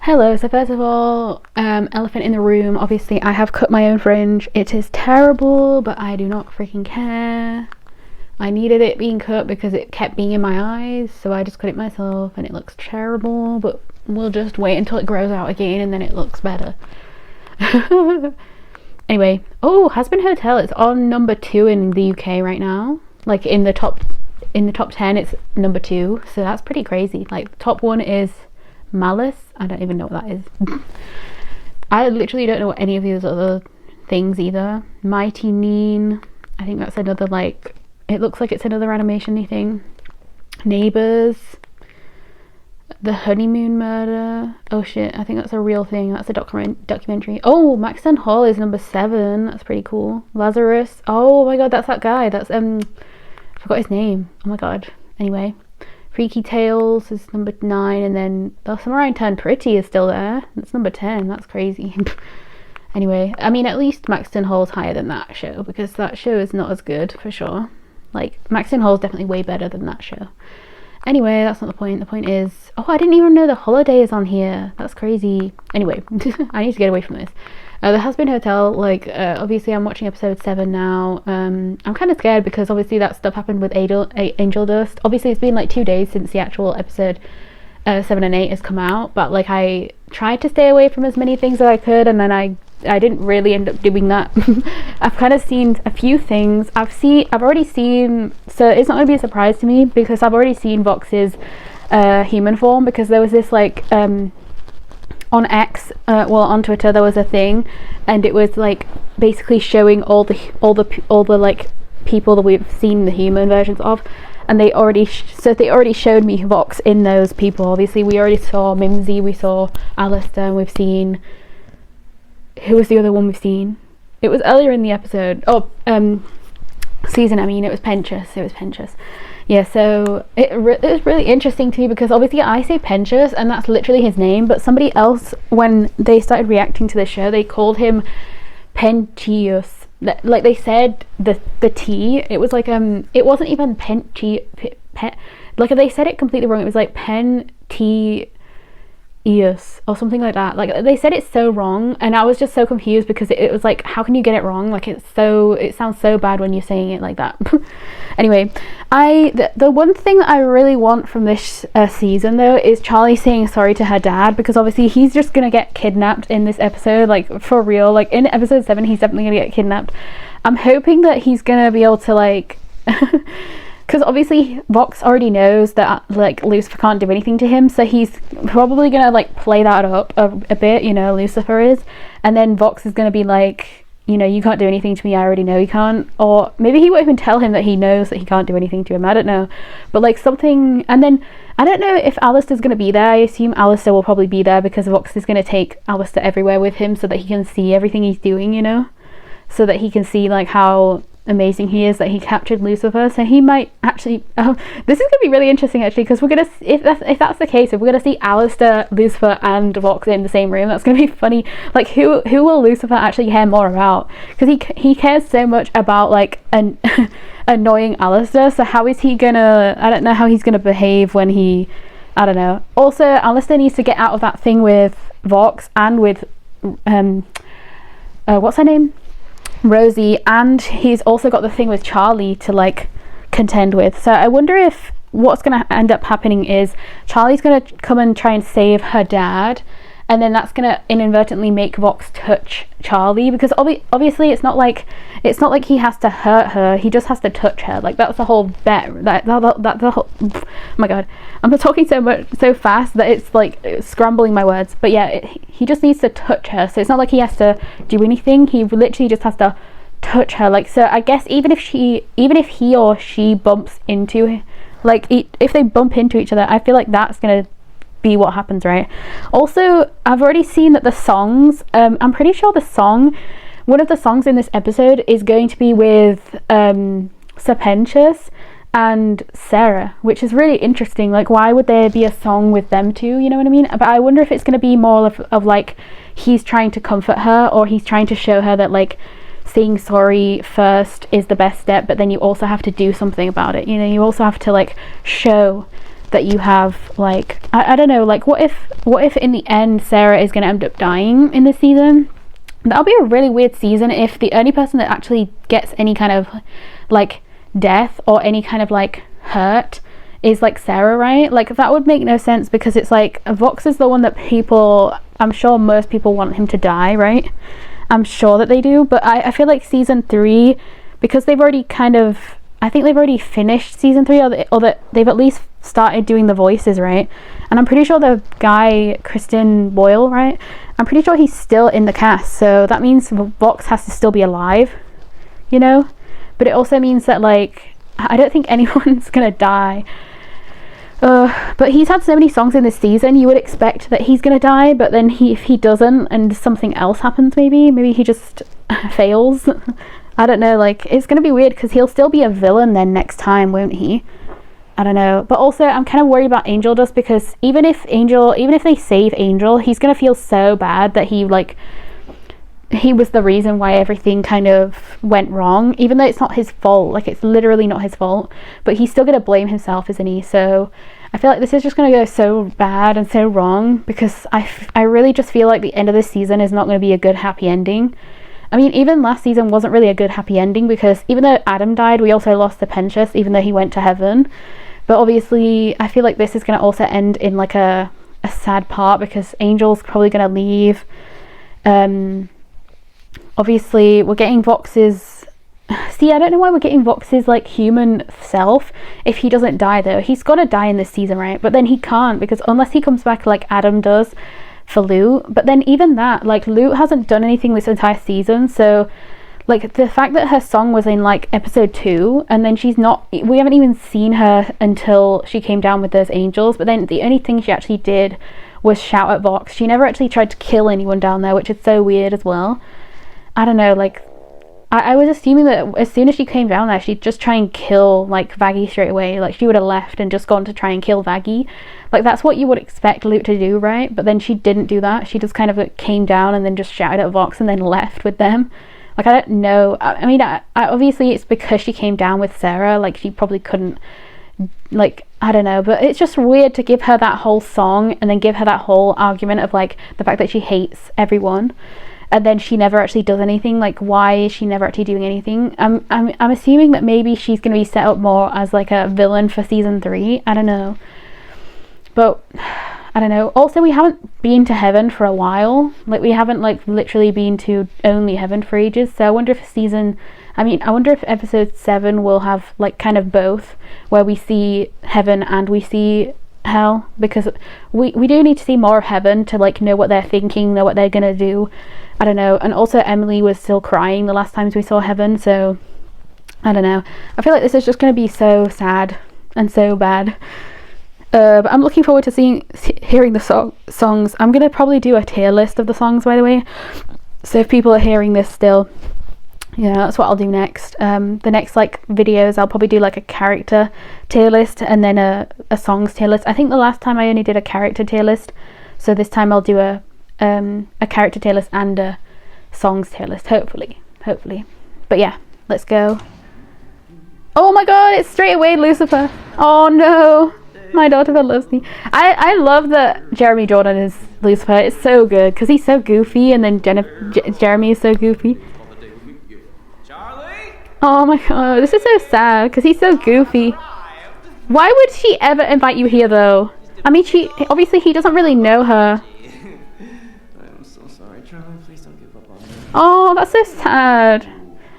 Hello, so first of all, elephant in the room, obviously I have cut my own fringe. It is terrible, but I do not freaking care. I needed it being cut because it kept being in my eyes, so I just cut it myself and it looks terrible, but we'll just wait until it grows out again and then it looks better. Anyway, oh, Hazbin Hotel, it's on number 2 in the UK right now. Like in the top 10 it's number 2, so that's pretty crazy. Like top 1 is Malice. I don't even know what that is. I literally don't know what any of these other things either. Mighty Neen, I think that's another, like, it looks like it's another animation-y thing. Neighbours, The Honeymoon Murder, oh shit, I think that's a real thing. That's a documentary. Oh, Maxton Hall is number 7. That's pretty cool. Lazarus, oh my god, that's that guy. That's I forgot his name. Oh my god. Anyway, Freaky Tales is number 9, and then The Summer I Turned Pretty is still there. That's number 10. That's crazy. Anyway, I mean, at least Maxton Hall's higher than that show, because that show is not as good, for sure. Like, Maxton Hall's definitely way better than that show. Anyway, that's not the point. The point is, oh, I didn't even know The Holiday is on here. That's crazy. Anyway, I need to get away from this. The Hazbin Hotel, like, obviously I'm watching episode 7 now. I'm kind of scared because obviously that stuff happened with Angel Dust. Obviously it's been like 2 days since the actual episode 7 and 8 has come out, but like I tried to stay away from as many things as I could, and then I didn't really end up doing that. I've kind of seen a few things. I've already seen, so it's not going to be a surprise to me because I've already seen Vox's human form, because there was this like on X, on Twitter there was a thing, and it was like basically showing all the like people that we've seen the human versions of, and they already showed me Vox in those people. Obviously we already saw Mimsy, we saw Alistair, and we've seen, who was the other one we've seen? It was earlier in the episode. Season, I mean, it was Penchus. Yeah, so it was really interesting to me because obviously I say Penchus and that's literally his name, but somebody else, when they started reacting to the show, they called him Pentius. Like they said the T, it was like it wasn't even like they said it completely wrong. It was like Pentius or something like that. Like they said it so wrong, and I was just so confused because it was like, how can you get it wrong? Like it sounds so bad when you're saying it like that. Anyway, the one thing that I really want from this season though is Charlie saying sorry to her dad, because obviously he's just gonna get kidnapped in this episode, like for real. Like in episode 7 he's definitely gonna get kidnapped. I'm hoping that he's gonna be able to like because obviously Vox already knows that like Lucifer can't do anything to him, so he's probably gonna like play that up a bit, you know, Lucifer is, and then Vox is gonna be like, you know, you can't do anything to me, I already know you can't. Or maybe he won't even tell him that he knows that he can't do anything to him, I don't know, but like something. And then I don't know if Alistair's gonna be there. I assume Alistair will probably be there because Vox is gonna take Alistair everywhere with him so that he can see everything he's doing, you know, so that he can see like how amazing he is that he captured Lucifer. So he might actually this is gonna be really interesting actually, because we're gonna, if that's the case, if we're gonna see Alistair, Lucifer and Vox in the same room, that's gonna be funny. Like who will Lucifer actually care more about, because he cares so much about like an annoying Alistair, so how is he gonna, I don't know how he's gonna behave when he, I don't know. Also Alistair needs to get out of that thing with Vox and with what's her name, Rosie, and he's also got the thing with Charlie to like contend with. So I wonder if what's going to end up happening is Charlie's going to come and try and save her dad, and then that's going to inadvertently make Vox touch Charlie, because obviously it's not like he has to hurt her, he just has to touch her. Like that's the whole bet. That's the whole, oh my god, I'm talking so fast that it's like scrambling my words. But yeah, he just needs to touch her, so it's not like he has to do anything, he literally just has to touch her. Like, so I guess even if he or she bumps into, like if they bump into each other, I feel like that's gonna be what happens, right? Also, I've already seen that the songs, I'm pretty sure one of the songs in this episode is going to be with Serpentius and Sarah, which is really interesting. Like, why would there be a song with them two, you know what I mean? But I wonder if it's going to be more of like he's trying to comfort her, or he's trying to show her that like saying sorry first is the best step, but then you also have to do something about it, you know, you also have to like show that you have, like, I don't know, like, what if in the end Sarah is going to end up dying in this season? That'll be a really weird season if the only person that actually gets any kind of, like, death or any kind of, like, hurt is, like, Sarah, right? Like, that would make no sense, because it's like Vox is the one that I'm sure most people want him to die, right? I'm sure that they do, but I feel like season 3, because they've already I think they've already finished season 3, or that they've at least started doing the voices, right? And I'm pretty sure the guy, Kristen Boyle, right? I'm pretty sure he's still in the cast, so that means Vox has to still be alive, you know? But it also means that, like, I don't think anyone's gonna die. But he's had so many songs in this season, you would expect that he's gonna die, but then if he doesn't and something else happens, maybe he just fails. I don't know, like, it's gonna be weird, because he'll still be a villain then next time, won't he? I don't know. But also, I'm kind of worried about Angel, just because even if they save Angel, he's gonna feel so bad that he was the reason why everything kind of went wrong, even though it's not his fault. Like, it's literally not his fault, but he's still gonna blame himself, isn't he? So I feel like this is just gonna go so bad and so wrong, because I really just feel like the end of this season is not gonna be a good happy ending. I mean, even last season wasn't really a good happy ending, because even though Adam died, we also lost the Pensius, even though he went to heaven. But obviously, I feel like this is going to also end in, like, a sad part, because Angel's probably going to leave. Obviously, we're getting Vox's... See, I don't know why we're getting Vox's, like, human self if he doesn't die, though. He's got to die in this season, right? But then he can't, because unless he comes back like Adam does for Lute. But then even that, like, Lute hasn't done anything this entire season, so, like, the fact that her song was in, like, episode 2, and then we haven't even seen her until she came down with those angels, but then the only thing she actually did was shout at Vox. She never actually tried to kill anyone down there, which is so weird as well. I don't know, like, I was assuming that as soon as she came down there, she'd just try and kill, like, Vaggie straight away. Like, she would have left and just gone to try and kill Vaggie. Like, that's what you would expect Lute to do, right? But then she didn't do that. She just kind of, like, came down and then just shouted at Vox and then left with them. Like, I don't know. I mean, obviously it's because she came down with Sarah. Like, she probably couldn't, like, I don't know. But it's just weird to give her that whole song and then give her that whole argument of, like, the fact that she hates everyone. And then she never actually does anything. Like, why is she never actually doing anything? I'm assuming that maybe she's going to be set up more as, like, a villain for season 3. I don't know. But, I don't know. Also, we haven't been to heaven for a while. Like, we haven't, like, literally been to only heaven for ages. So I wonder if I wonder if episode 7 will have, like, kind of both, where we see heaven and we see hell, because we do need to see more of heaven to, like, know what they're thinking, know what they're gonna do. I don't know. And also Emily was still crying the last times we saw heaven, so I don't know. I feel like this is just gonna be so sad and so bad. But I'm looking forward to hearing the songs. I'm gonna probably do a tier list of the songs, by the way, so if people are hearing this still, yeah, that's what I'll do next. The next, like, videos, I'll probably do, like, a character tier list and then a songs tier list. I think the last time I only did a character tier list, so this time I'll do a character tier list and a songs tier list, hopefully. But yeah, let's go. Oh my god, it's straight away Lucifer. Oh no, my daughter loves me. I love that Jeremy Jordan is Lucifer. It's so good because he's so goofy, and then Jeremy is so goofy. Oh my god, this is so sad because he's so goofy. Why would she ever invite you here though? I mean, obviously he doesn't really know her. I'm so sorry, Charlie. Please don't give up on me. Oh, that's so sad.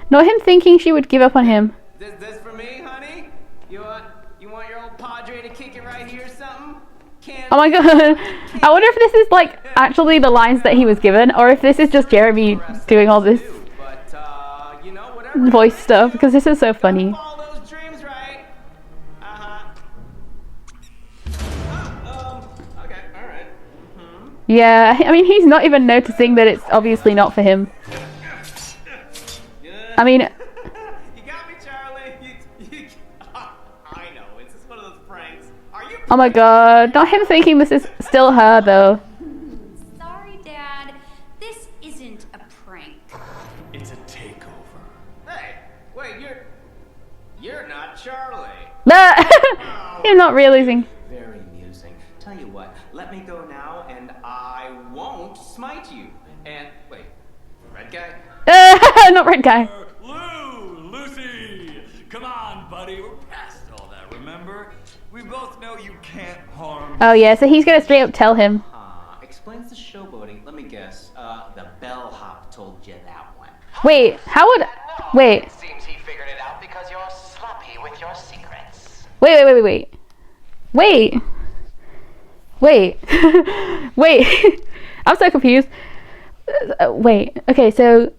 Not him thinking she would give up on him. This for me, honey? You want your old padre to kick it right here or something? Oh my god. I wonder if this is, like, actually the lines that he was given, or if this is just Jeremy doing all this voice stuff, because this is so funny. Yeah, I mean, he's not even noticing that it's obviously not for him. I mean... You got me, Charlie. I know, it's just one of those pranks. Oh my god, not him thinking this is still her, though. Sorry, Dad. This isn't a prank. It's a takeover. Hey, wait, you're not Charlie. You're not realizing. Very I won't smite you. And wait, red guy? Not red guy. Lucy! Come on, buddy, we're past all that, remember? We both know you can't harm. Oh yeah, so he's gonna straight up tell him. Explains the showboating. Let me guess. The bellhop told you that one. Wait, how would... Wait. It seems he figured it out because you're sloppy with your secrets. Wait. Wait. I'm so confused. Wait. Okay, so...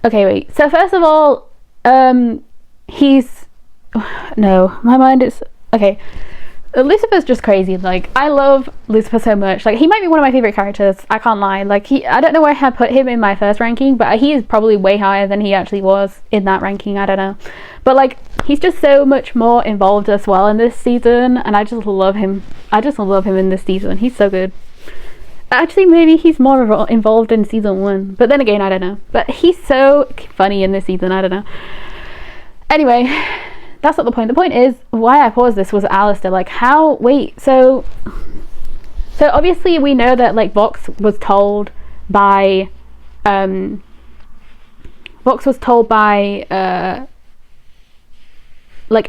Okay, wait. So first of all, he's... No, my mind is... Okay. Lucifer's just crazy. Like, I love Lucifer so much. Like, he might be one of my favorite characters. I can't lie. Like, I don't know where I had put him in my first ranking, but he is probably way higher than he actually was in that ranking. I don't know. But, like, he's just so much more involved as well in this season, and I just love him. I just love him in this season. He's so good. Actually, maybe he's more involved in season 1. But then again, I don't know. But he's so funny in this season. I don't know. Anyway... That's not the point. The point is, why I paused this was Alistair. Like, how... Wait, so obviously we know that, like, Vox was told by... like,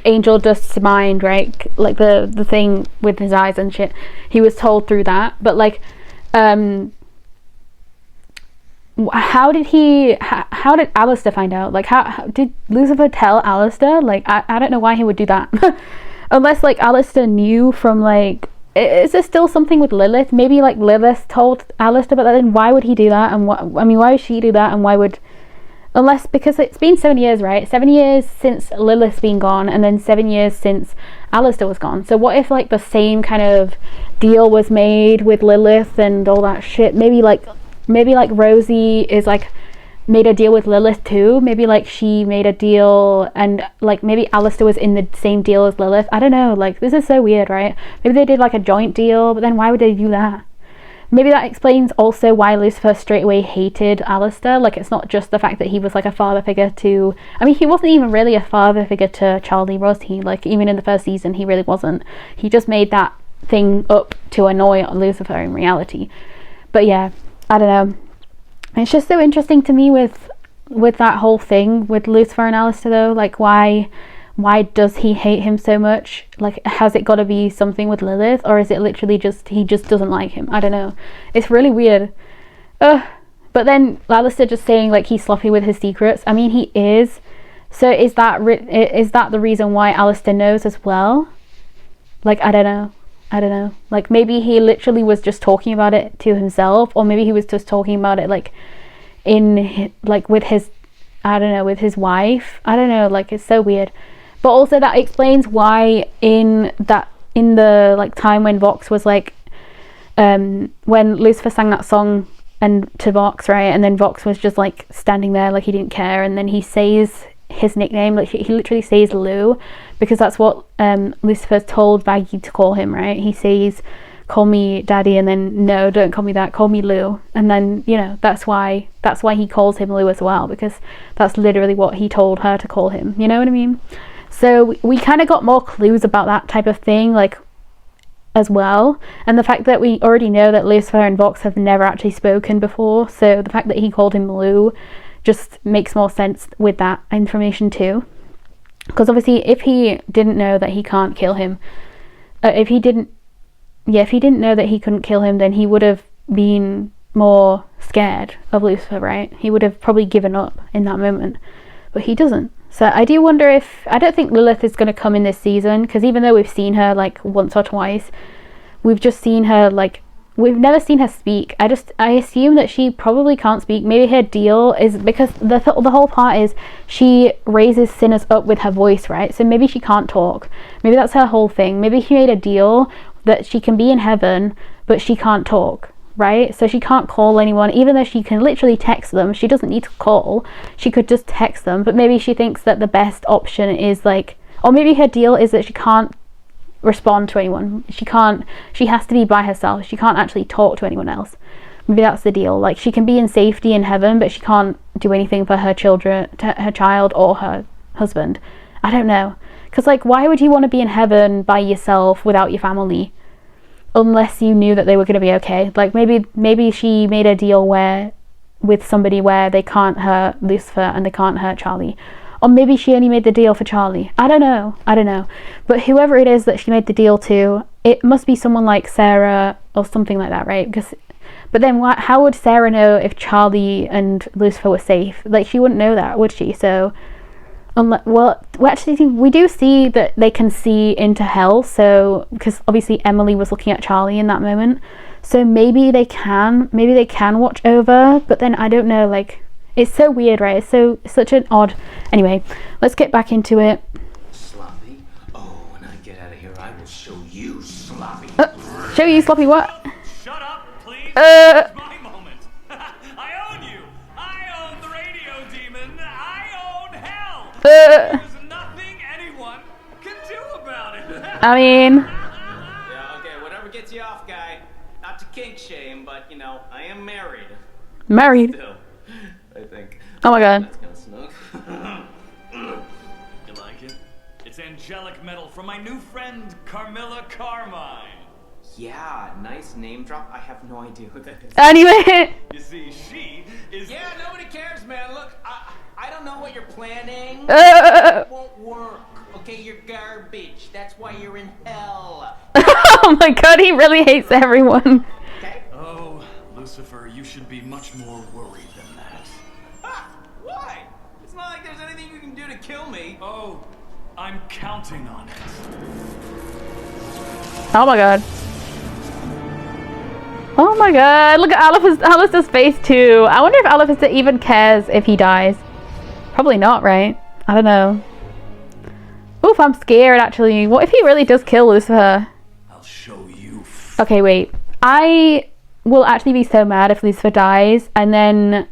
Angel Dust's mind, right? Like, the thing with his eyes and shit. He was told through that. But, like, how did Alistair find out? Like, how did Lucifer tell Alistair? Like, I don't know why he would do that. Unless, like, Alistair knew from, like... Is there still something with Lilith? Maybe, like, Lilith told Alistair, but then why would he do that? And why would she do that? And why would... Unless, because it's been 7 years, right? 7 years since Lilith's been gone, and then 7 years since Alistair was gone. So what if, like, the same kind of deal was made with Lilith and all that shit? Maybe like Rosie is like made a deal with Lilith too. Maybe like she made a deal and like maybe Alistair was in the same deal as Lilith. I don't know, like this is so weird, right? Maybe they did like a joint deal, but then why would they do that? Maybe that explains also why Lucifer straight away hated Alistair. Like, it's not just the fact that he was like a father figure to... I mean, he wasn't even really a father figure to Charlie, was he? Like, even in the first season, he really wasn't. He just made that thing up to annoy Lucifer in reality. But yeah, I don't know. It's just so interesting to me with that whole thing with Lucifer and Alistair, though. Like, why does he hate him so much? Like, has it got to be something with Lilith, or is it literally just he just doesn't like him? I don't know. It's really weird. But then Alistair just saying like he's sloppy with his secrets. I mean, he is. So is that the reason why Alistair knows as well? Like, I don't know. Like, maybe he literally was just talking about it to himself, or maybe he was just talking about it like with his, I don't know, with his wife. I don't know. Like, it's so weird. But also that explains why in the like time when Vox was like when Lucifer sang that song and to Vox, right, and then Vox was just like standing there like he didn't care, and then he says his nickname, like he literally says Lou, because that's what Lucifer's told Vaggie to call him, right? He says, call me daddy, and then no, don't call me that, call me Lou. And then, you know, that's why he calls him Lou as well, because that's literally what he told her to call him, you know what I mean? So we kind of got more clues about that type of thing, like, as well. And the fact that we already know that Lucifer and Vox have never actually spoken before, so the fact that he called him Lou just makes more sense with that information too. Because obviously if he didn't know that he can't kill him, if he didn't know that he couldn't kill him, then he would have been more scared of Lucifer, right? He would have probably given up in that moment, but he doesn't. So I do wonder if... I don't think Lilith is going to come in this season, because even though we've seen her like once or twice, we've just seen her like... We've never seen her speak. I assume that she probably can't speak. Maybe her deal is because the whole part is she raises sinners up with her voice, right? So maybe she can't talk. Maybe that's her whole thing. Maybe she made a deal that she can be in heaven, but she can't talk, right? So she can't call anyone, even though she can literally text them. She doesn't need to call. She could just text them. But maybe she thinks that the best option is like... Or maybe her deal is that she can't respond to anyone. She has to be by herself. She can't actually talk to anyone else. Maybe that's the deal. Like, she can be in safety in heaven, but she can't do anything for her children, her child or her husband. I don't know, because like, why would you want to be in heaven by yourself without your family? unless you knew that they were going to be okay. Like maybe she made a deal with somebody where they can't hurt Lucifer and they can't hurt Charlie. Or maybe she only made the deal for Charlie. I don't know. But whoever it is that she made the deal to, it must be someone like Sarah or something like that, right? But then how would Sarah know if Charlie and Lucifer were safe? Like, she wouldn't know that, would she? So, we do see that they can see into hell. So, because obviously Emily was looking at Charlie in that moment. So maybe they can watch over. But then I don't know. Like, it's so weird, right? It's such an odd. Anyway, let's get back into it. Sloppy? Oh, when I get out of here, I will show you, Sloppy. Show you, Sloppy, what? Shut up, please. It's my moment. I own you. I own the radio demon. I own hell. There's nothing anyone can do about it. I mean, Yeah, okay, whatever gets you off, guy. Not to kink shame, but, you know, I am married. married. Still, I think. Oh my god. That's kind of snug. You like it? It's angelic metal from my new friend, Carmilla Carmine. Yeah, nice name drop. I have no idea who that is. Anyway. You see, she is... Yeah, nobody cares, man. Look, I don't know what you're planning. Oh It won't work. Okay, you're garbage. That's why you're in hell. my god, he really hates everyone. Okay? Oh, Lucifer, you should be much more worried than that. Ah, why? It's not like there's anything you can do to kill me. Oh, I'm counting on it. Oh my god. Oh my god, look at Alistair's face too. I wonder if Alistair even cares if he dies. Probably not, right? I don't know. Oof, I'm scared actually. What if he really does kill Lucifer? I'll show you. Okay, wait. I will actually be so mad if Lucifer dies and then...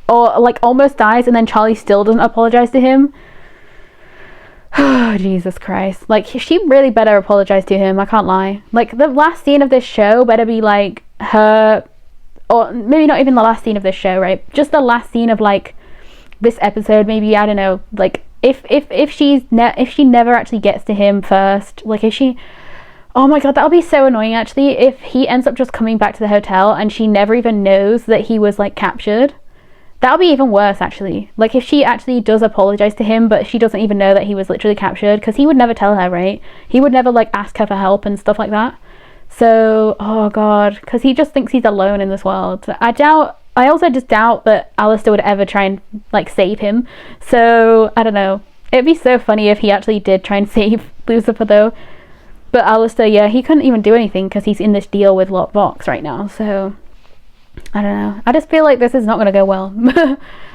Or like almost dies and then Charlie still doesn't apologize to him. Oh, Jesus Christ. Like, she really better apologize to him, I can't lie. Like, the last scene of this show better be, like, her... Or maybe not even the last scene of this show, right? Just the last scene of, like, this episode, maybe, I don't know. Like, if she never actually gets to him first, like, if she... Oh my god, that'll be so annoying, actually, if he ends up just coming back to the hotel and she never even knows that he was, like, captured. That'll be even worse, actually. Like, if she actually does apologize to him, but she doesn't even know that he was literally captured, because he would never tell her, right? He would never, like, ask her for help and stuff like that. So, oh god, because he just thinks he's alone in this world. I also just doubt that Alistair would ever try and, like, save him. So, I don't know. It'd be so funny if he actually did try and save Lucifer, though. But Alistair, yeah, he couldn't even do anything, because he's in this deal with Vox right now, so... I don't know. I just feel like this is not going to go well.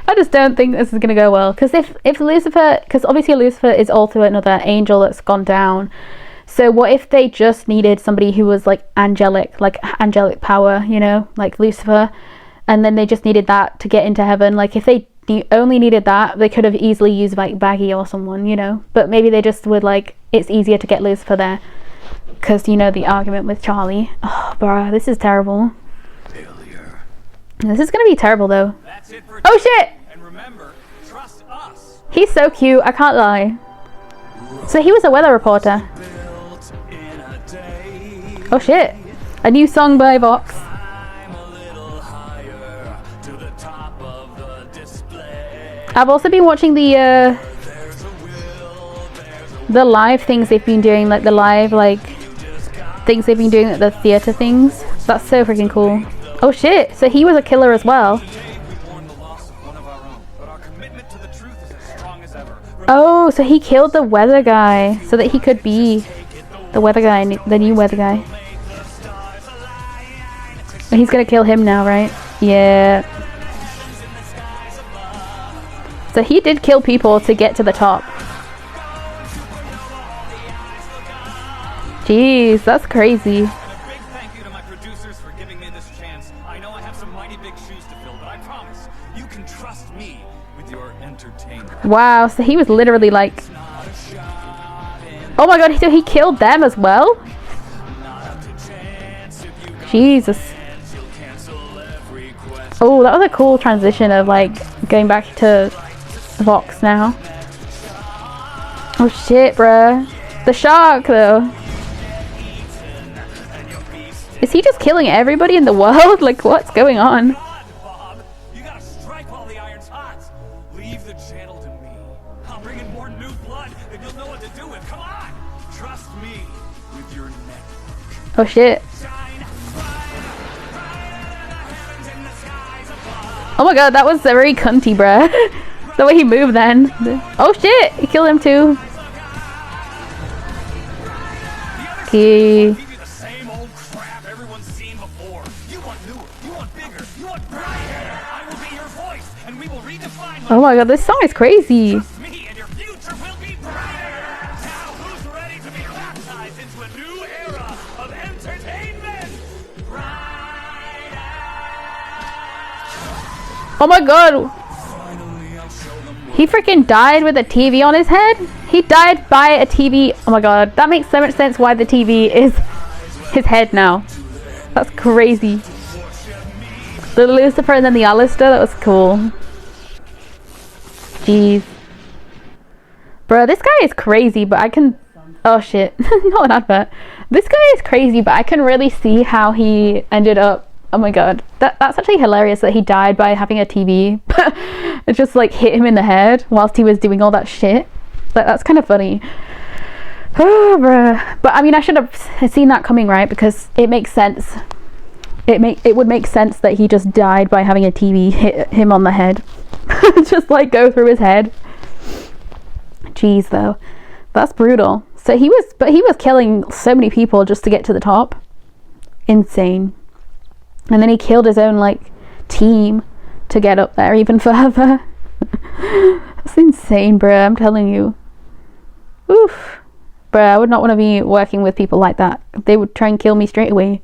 I just don't think this is going to go well. Because if Lucifer... Because obviously Lucifer is also another angel that's gone down. So what if they just needed somebody who was like angelic power, you know? Like Lucifer. And then they just needed that to get into heaven. Like if they only needed that, they could have easily used like Baggy or someone, you know? But maybe they just would like... It's easier to get Lucifer there. Because, you know, the argument with Charlie. Oh, bruh, this is terrible. This is gonna be terrible though. That's it for Oh shit! And remember, trust us. He's so cute, I can't lie. So he was a weather reporter. Oh shit. A new song by Vox. I've also been watching the live things they've been doing, like the live things they've been doing at the theater things. That's so freaking cool. Oh shit, so he was a killer as well. Oh, so he killed the weather guy so that he could be the weather guy, the new weather guy. And he's gonna kill him now, right? Yeah. So he did kill people to get to the top. Jeez, that's crazy. Wow, so he was literally like... Oh my god, so he killed them as well? Jesus. Oh, that was a cool transition of like going back to Vox now. Oh shit, bruh. The shark though. Is he just killing everybody in the world? Like, what's going on? God, Bob, you gotta strike while the iron's hot. Leave the channel to me. I'll bring in more new blood, and you'll know what to do with. Come on, trust me with your network. Oh shit. Oh my god, that was very cunty, bruh. The way he moved then. Oh shit, he killed him too. Okay. Give you the same old crap everyone's seen before. You want newer, you want bigger, you want brighter. I will be your voice, and we will redefine. Oh my god, this song is crazy. Me and your future will be brighter. Now, who's ready to be baptized into a new era of entertainment? Brighter. Oh my god. He freaking died with a TV on his head? He died by a TV. Oh my god, that makes so much sense why the TV is his head now. That's crazy. The Lucifer and then the Alistair, that was cool. Jeez. Bro, this guy is crazy, but I can... Oh shit, not an advert. This guy is crazy, but I can really see how he ended up... Oh my god, that's actually hilarious that he died by having a TV. It just like hit him in the head whilst he was doing all that shit. Like, that's kind of funny. Oh, bruh. But I mean, I should have seen that coming, right? Because it makes sense. It would make sense that he just died by having a TV hit him on the head. Just like go through his head. Jeez, though, that's brutal. So he was killing so many people just to get to the top. Insane. And then he killed his own like team to get up there even further. That's insane, bruh, I'm telling you. Oof. Bruh, I would not want to be working with people like that. They would try and kill me straight away.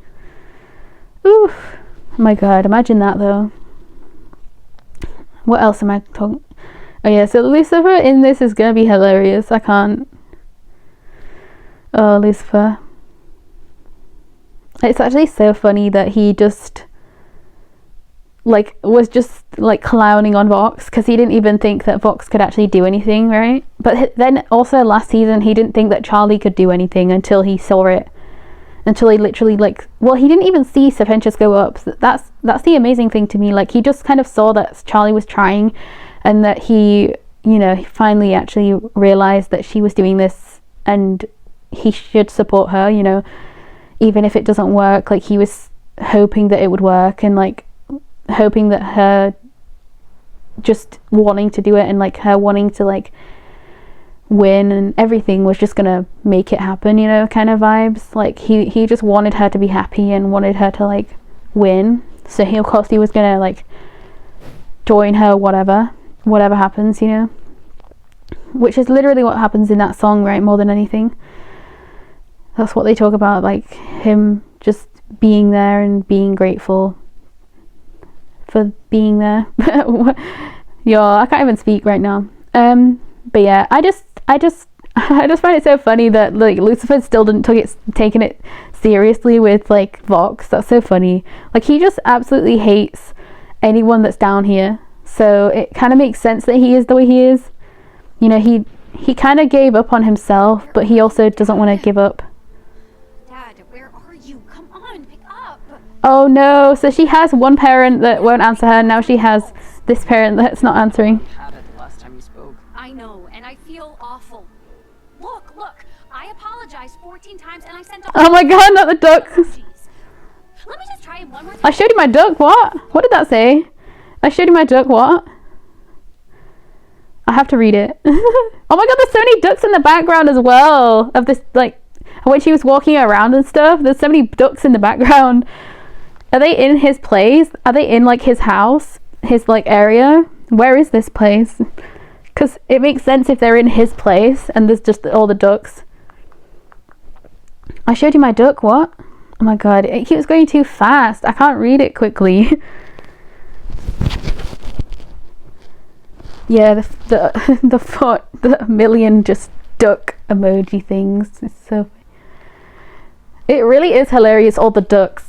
Oof. Oh my god, imagine that though. What else am I talking? Oh yeah, so Lucifer in this is gonna be hilarious. I can't. Oh, Lucifer. It's actually so funny that he just was just clowning on Vox because he didn't even think that Vox could actually do anything, right? But then also last season he didn't think that Charlie could do anything until he saw it, until he literally he didn't even see Serpentius go up. That's the amazing thing to me. Like, he just kind of saw that Charlie was trying, and that he finally actually realized that she was doing this and he should support her, even if it doesn't work. Like, he was hoping that it would work, and hoping that her just wanting to do it and her wanting to win and everything was just gonna make it happen, kind of vibes. Like, he just wanted her to be happy and wanted her to win, so of course he was gonna join her whatever happens, which is literally what happens in that song, right? More than anything, that's what they talk about, him just being there and being grateful for being there. Yo, I can't even speak right now. But yeah, I just find it so funny that Lucifer still didn't taken it seriously with Vox. That's so funny. He just absolutely hates anyone that's down here. So it kind of makes sense that he is the way he is. He kind of gave up on himself, but he also doesn't want to give up. Oh no, so she has one parent that won't answer her, and now she has this parent that's not answering. Had it the last time you spoke. I know, and I feel awful. Look, I apologized 14 times and I sent a... Oh my god, not the duck. Let me just try it one more time. I showed you my duck, what? What did that say? I showed you my duck, what? I have to read it. Oh my god, there's so many ducks in the background as well. Of this, when she was walking around and stuff, there's so many ducks in the background. Are they in his place? Are they in his house? His area? Where is this place? Because it makes sense if they're in his place and there's just all the ducks. I showed you my duck, what? Oh my god, it keeps going too fast. I can't read it quickly. Yeah, the million just duck emoji things. It's so funny. It really is hilarious, all the ducks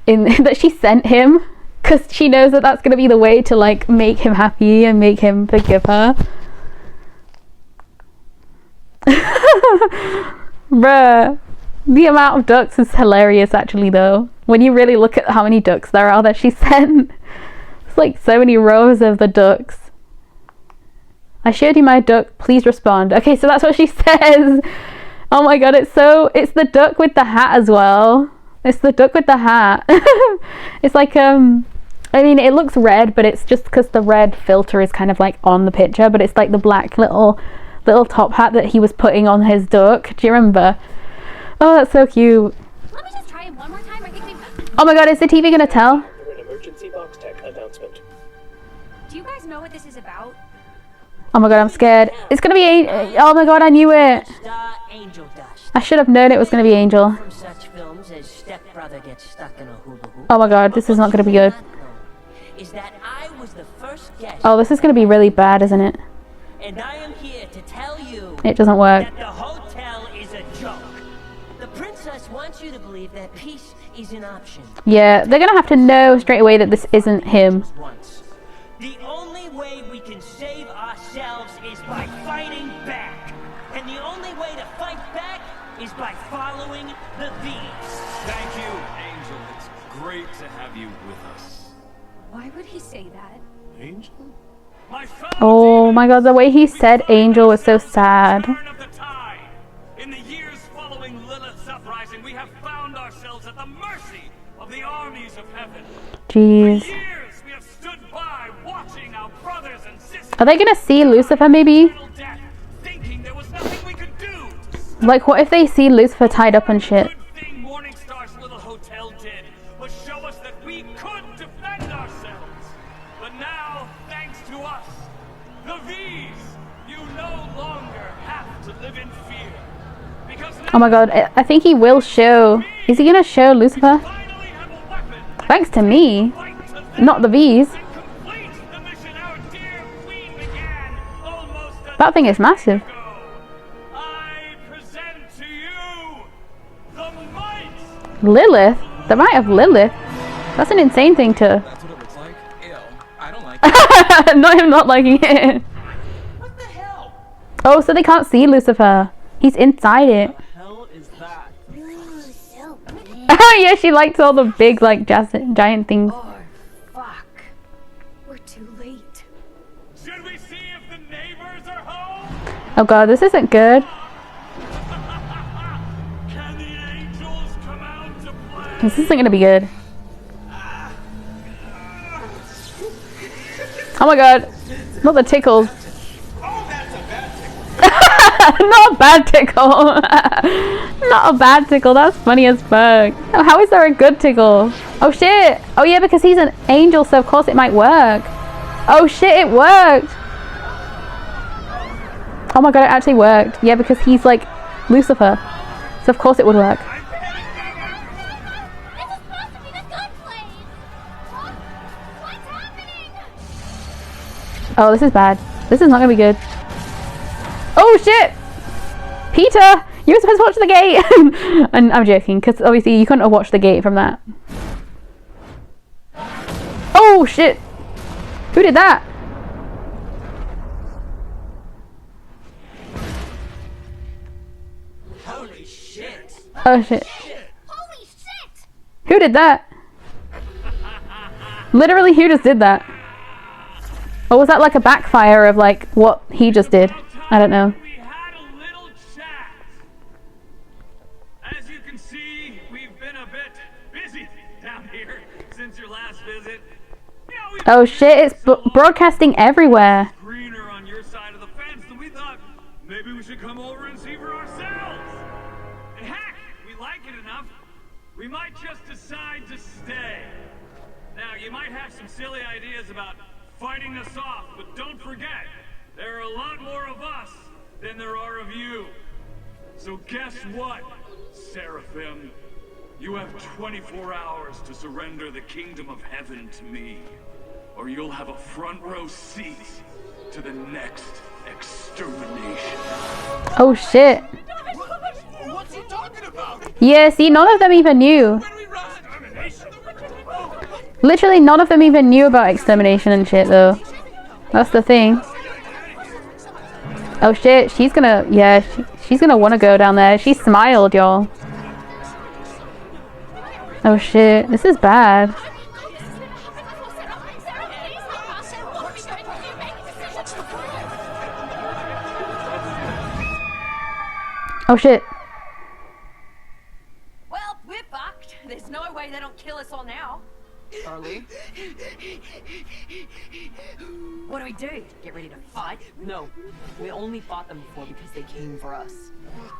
that she sent him, because she knows that that's going to be the way to make him happy and make him forgive her. Bruh, The amount of ducks is hilarious, actually, though. When you really look at how many ducks there are that she sent. It's like so many rows of the ducks. I showed you my duck, please respond. Okay, so that's what she says. Oh my god, it's the duck with the hat as well. It's the duck with the hat. It's like, I mean, it looks red, but it's just because the red filter is kind of like on the picture, but it's like the black little top hat that he was putting on his duck. Do you remember? Oh, that's so cute. Let me just try it one more time. I think we've... Oh my god, is the TV gonna tell? An emergency box tech announcement. Do you guys know what this is about? Oh my god, I'm scared. It's gonna be oh my god, I knew it. Angel dust. I should have known it was gonna be Angel. From such films as Stepbrother Gets Stuck in a Hula Hoop. Oh my god, this is not gonna be good. Is that I was the first guest. Oh, this is gonna be really bad, isn't it? And I am here to tell you It doesn't work. that the hotel is a joke. The princess wants you to believe that peace is an option. Yeah, they're gonna have to know straight away that this isn't him. Once. The only way we can save ourselves is by fighting back. And the only way to fight back is by following the V's. Thank you, Angel. It's great to have you with us. Why would he say that? Angel? My fellow Oh my god, the way he said Angel was so sad. turn of the tide. In the years following Lilith's uprising, we have found ourselves at the mercy of the armies of heaven. Jeez. For years, we have stood by, watching our brothers and sisters Are they gonna see Lucifer maybe? battle death, thinking there was nothing we could do. Like, what if they see Lucifer tied up and shit? Good thing Morningstar's little hotel did was show us that we could defend ourselves. But now, thanks to us, the V's, you no longer have to live in fear. Because now Oh my god, I think he will show. Is he gonna show Lucifer? finally have a weapon that Thanks to me, fight to them not the V's. and complete the mission our dear queen began almost a That thing is massive. ago. I present to you the might. Lilith? The might of Lilith? That's an insane thing to... That's what it looks like? Ew. I don't like it. Not him not liking it. What the hell? Oh, so they can't see Lucifer. He's inside it. Hell is that? Oh yeah, she likes all the big, like, giant things. Oh, fuck. We're too late. Should we see if the neighbors are home? Oh god, this isn't good. Can the angels come out to play? This isn't gonna be good. Oh my god. Not the tickles. Oh, that's a bad thing. Not a bad tickle. Not a bad tickle. That's funny as fuck. Oh, how is there a good tickle? Oh shit. Oh yeah, because he's an angel, so of course it might work. Oh shit, it worked. Oh my god, it actually worked. Yeah, because he's like Lucifer. So of course it would work. This is supposed to be the good place! What? What's happening? Oh, this is bad. This is not gonna be good. Oh shit! Peter! You were supposed to watch the gate! And I'm joking, because obviously you couldn't have watched the gate from that. Oh shit! Who did that? Holy shit! Oh shit. Holy shit! Who did that? Literally, who just did that? Or was that like a backfire of like what he just did? I don't know. We had a little chat. As you can see, we've been a bit busy down here since your last visit. You know, we've Oh been shit, here it's so long, broadcasting everywhere. greener on your side of the fence, and we thought maybe we should come over and see for ourselves. And heck, if we like it enough, we might just decide to stay. Now, you might have some silly ideas about fighting us off, but don't forget, there are a lot more of us than there are of you. So guess what, Seraphim? You have 24 hours to surrender the kingdom of heaven to me, or you'll have a front row seat to the next extermination. Oh shit. What's he talking about? Yeah, see, none of them even knew. When we run extermination. Literally none of them even knew about extermination and shit though. That's the thing. Oh shit, she's gonna, yeah, she's gonna wanna go down there. She smiled, y'all. Oh shit, this is bad. Oh shit. Well, we're fucked. There's no way they don't kill us all now. Charlie? What do we do? Get ready to fight? No, we only fought them before because they came for us.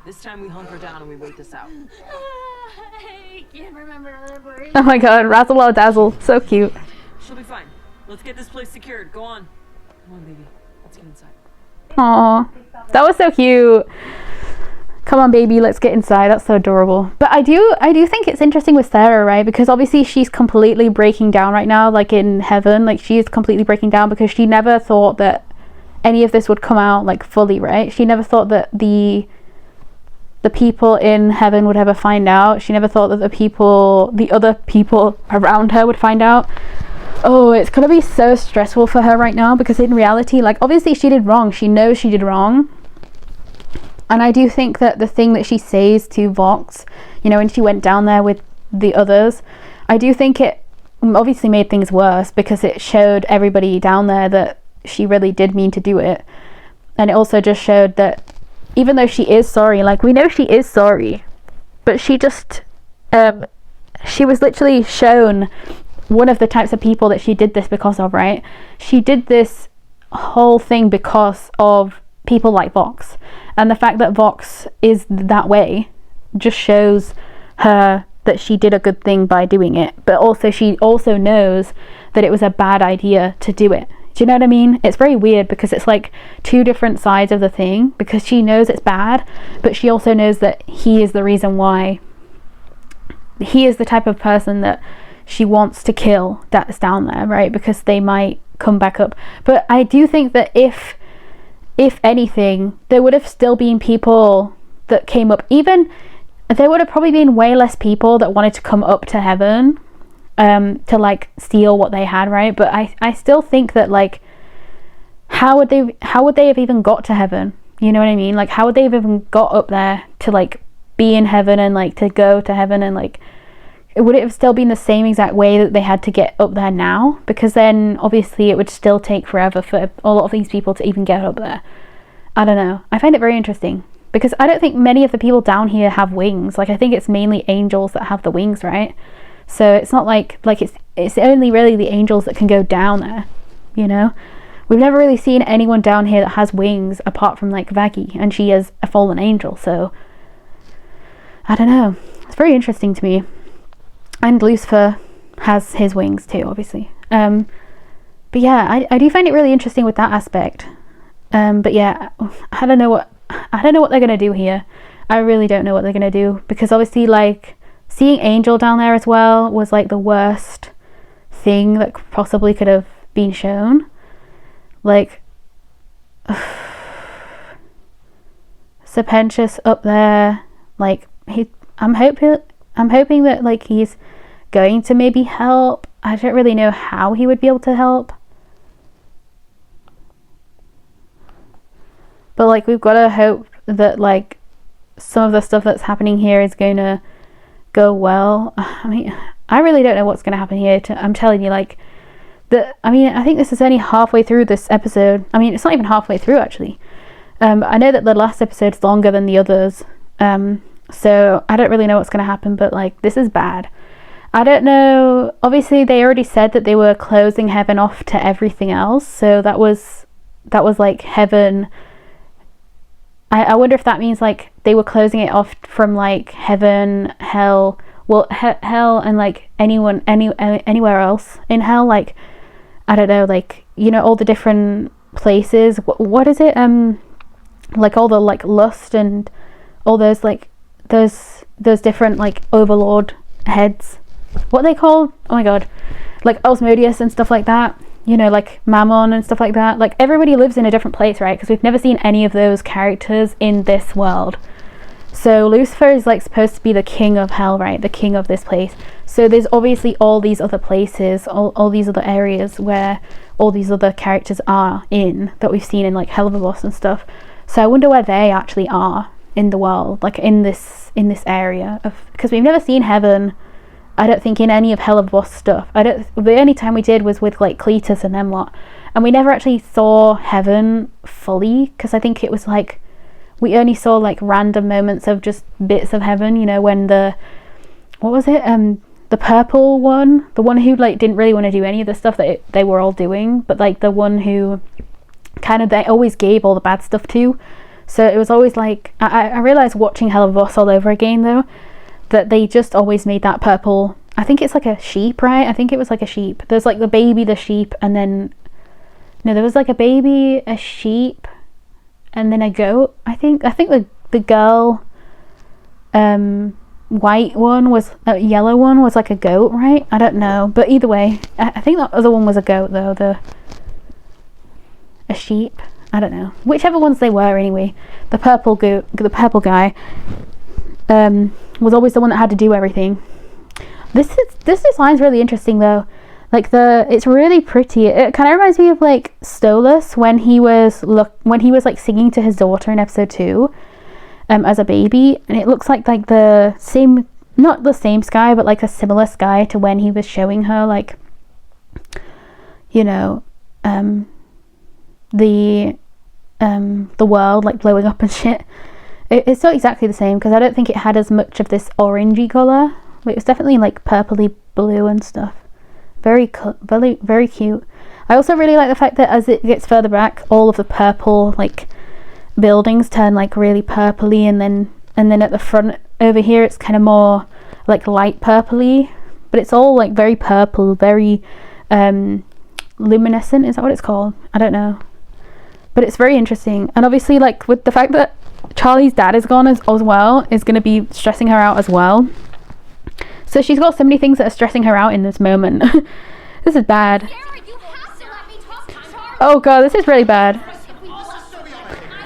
This time we hunker down and we wait this out. I can't remember the breeze. Oh my god, Razzle Dazzle. So cute. She'll be fine. Let's get this place secured. Go on. Come on, baby. Let's get inside. Aw, that was so cute. Come on, baby, let's get inside. That's so adorable. But I do think it's interesting with Sarah, right? Because obviously she's completely breaking down right now, like in heaven. Like she is completely breaking down because she never thought that any of this would come out like fully, right? She never thought that the people in heaven would ever find out. She never thought that the other people around her would find out. Oh, it's gonna be so stressful for her right now because in reality, like obviously she did wrong. She knows she did wrong. And I do think that the thing that she says to Vox, you know, when she went down there with the others, I do think it obviously made things worse because it showed everybody down there that she really did mean to do it. And it also just showed that even though she is sorry, like we know she is sorry, but she just, she was literally shown one of the types of people that she did this because of, right? She did this whole thing because of people like Vox. And the fact that Vox is that way just shows her that she did a good thing by doing it. But also she also knows that it was a bad idea to do it. Do you know what I mean? It's very weird because it's like two different sides of the thing, because she knows it's bad, but she also knows that he is the reason why. He is the type of person that she wants to kill that's down there, right? Because they might come back up. But I do think that if anything, there would have still been people that came up. Even there would have probably been way less people that wanted to come up to heaven to like steal what they had, right? But I still think that like how would they have even got to heaven? You know what I mean? Like how would they have even got up there to like be in heaven and like to go to heaven? And like would it have still been the same exact way that they had to get up there now? Because then obviously it would still take forever for a lot of these people to even get up there. I don't know. I find it very interesting because I don't think many of the people down here have wings. Like I think it's mainly angels that have the wings, right? So it's not like it's only really the angels that can go down there, you know? We've never really seen anyone down here that has wings apart from like Vaggie, and she is a fallen angel, so I don't know. It's very interesting to me. And Lucifer has his wings too, obviously. But yeah, I do find it really interesting with that aspect. But yeah, I don't know what they're gonna do here. I really don't know what they're gonna do, because obviously like seeing Angel down there as well was like the worst thing that possibly could have been shown. Like Serpentius up there, like I'm hoping that like he's going to maybe help. I don't really know how he would be able to help, but like we've got to hope that like some of the stuff that's happening here is going to go well. I mean, I really don't know what's going to happen here. I'm telling you, like I think this is only halfway through this episode. I mean, it's not even halfway through actually. I know that the last episode's longer than the others, so I don't really know what's going to happen, but like this is bad. I don't know, obviously they already said that they were closing heaven off to everything else, so that was like heaven. I wonder if that means like they were closing it off from like heaven, hell, well hell and like anywhere else in hell, like I don't know, like, you know, all the different places. What is it, like all the like lust and all those like those different like overlord heads, what are they called? Oh my god, like Osmodeus and stuff like that, you know, like Mammon and stuff like that. Like everybody lives in a different place, right? Because we've never seen any of those characters in this world. So Lucifer is like supposed to be the king of hell, right? The king of this place. So there's obviously all these other places, all these other areas where all these other characters are in, that we've seen in like Helverbos and stuff. So I wonder where they actually are in the world, like in this area of, because we've never seen heaven I don't think in any of Hell of Voss stuff. The only time we did was with like Cletus and them lot, and we never actually saw heaven fully, because I think it was like we only saw like random moments of just bits of heaven, you know, when the purple one, the one who like didn't really want to do any of the stuff that they were all doing, but like the one who kind of they always gave all the bad stuff to. So it was always like I realized watching Hell of Voss all over again though, that they just always made that purple, I think it's like a sheep, right? I think it was like a sheep. There's like the baby, the sheep, and then no, there was like a baby, a sheep, and then a goat. I think the girl white one was yellow one was like a goat, right? I don't know, but either way, I think that other one was a goat though, a sheep, I don't know, whichever ones they were anyway. The purple guy was always the one that had to do everything. This design's really interesting though, like it's really pretty. It kind of reminds me of like Stolas when he was like singing to his daughter in episode 2 as a baby, and it looks like the same, not the same sky, but like a similar sky to when he was showing her like, you know, the world like blowing up and shit. It's not exactly the same, because I don't think it had as much of this orangey colour. It was definitely like purpley blue and stuff. Very, very cute. I also really like the fact that as it gets further back, all of the purple like buildings turn like really purpley, and then at the front over here it's kind of more like light purpley, but it's all like very purple, very luminescent. Is that what it's called? I don't know, but it's very interesting. And obviously like with the fact that Charlie's dad is gone as well is going to be stressing her out as well. So she's got so many things that are stressing her out in this moment. This is bad. Oh god, this is really bad.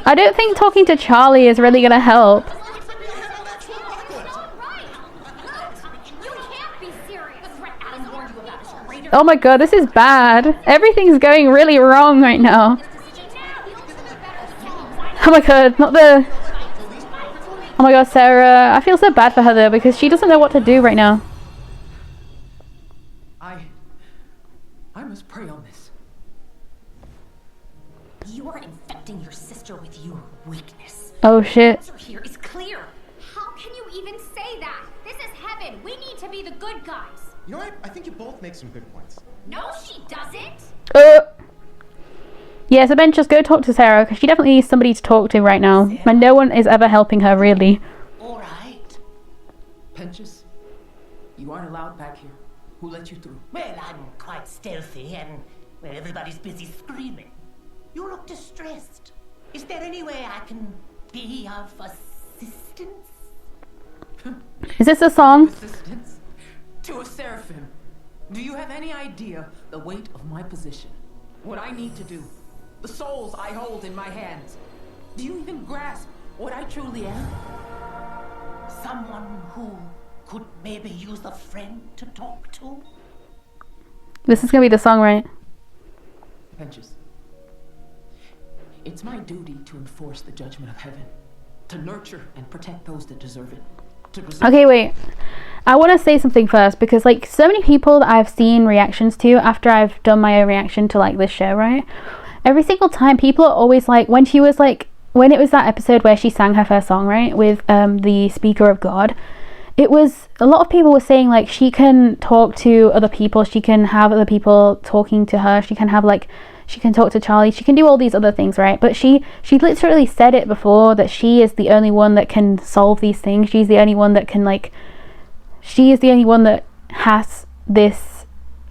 I don't think talking to Charlie is really gonna help. Oh my god, this is bad. Everything's going really wrong right now. Oh my god, not the... Oh my god, Sarah. I feel so bad for her though, because she doesn't know what to do right now. I must pray on this. You are infecting your sister with your weakness. Oh shit. The answer here is clear. How can you even say that? This is heaven. We need to be the good guys. You know what? I think you both make some good points. No, she doesn't. Yeah, so Ben, just go talk to Sarah, because she definitely needs somebody to talk to right now. Sarah? And no one is ever helping her, really. All right. Penches, you aren't allowed back here. Who let you through? Well, I'm quite stealthy and, well, everybody's busy screaming. You look distressed. Is there any way I can be of assistance? Is this a song? Assistance? To a seraphim. Do you have any idea the weight of my position? What I need to do? The souls I hold in my hands. Do you even grasp what I truly am? Someone who could maybe use a friend to talk to? This is gonna be the song, right? Penches, it's my duty to enforce the judgment of heaven, to nurture and protect those that deserve it. Okay, wait. I want to say something first, because like so many people that I've seen reactions to after I've done my own reaction to like this show, right? Every single time people are always like, when it was that episode where she sang her first song, right, with the Speaker of God, it was, a lot of people were saying like she can talk to other people, she can have other people talking to her, she can talk to Charlie, she can do all these other things, right? But she literally said it before, that she is the only one that can solve these things. She's the only one that can she is the only one that has this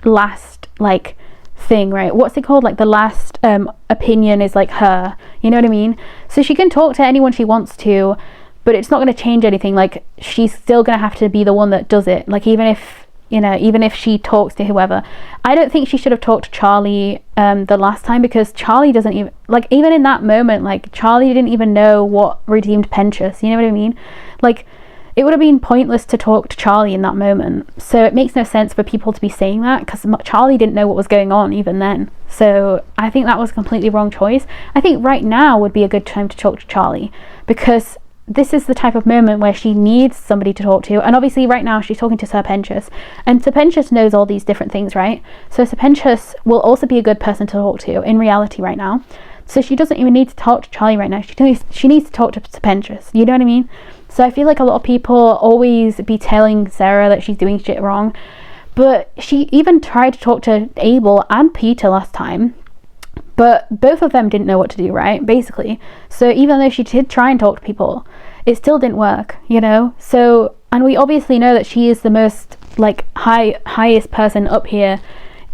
last like thing, right? What's it called? Like the last opinion is like her, you know what I mean? So she can talk to anyone she wants to, but it's not going to change anything. Like she's still going to have to be the one that does it. Like even if she talks to whoever. I don't think she should have talked to Charlie the last time, because Charlie doesn't even, like, even in that moment, like Charlie didn't even know what redeemed Penchus, you know what I mean? Like it would have been pointless to talk to Charlie in that moment. So it makes no sense for people to be saying that, because Charlie didn't know what was going on even then. So I think that was a completely wrong choice. I think right now would be a good time to talk to Charlie, because this is the type of moment where she needs somebody to talk to. And obviously right now she's talking to Serpentius, and Serpentius knows all these different things, right? So Serpentius will also be a good person to talk to in reality right now. So she doesn't even need to talk to Charlie right now. She needs to talk to Serpentius. You know what I mean? So I feel like a lot of people always be telling Sarah that she's doing shit wrong. But she even tried to talk to Abel and Peter last time. But both of them didn't know what to do, right? Basically. So even though she did try and talk to people, it still didn't work, you know? So, and we obviously know that she is the most, like, highest person up here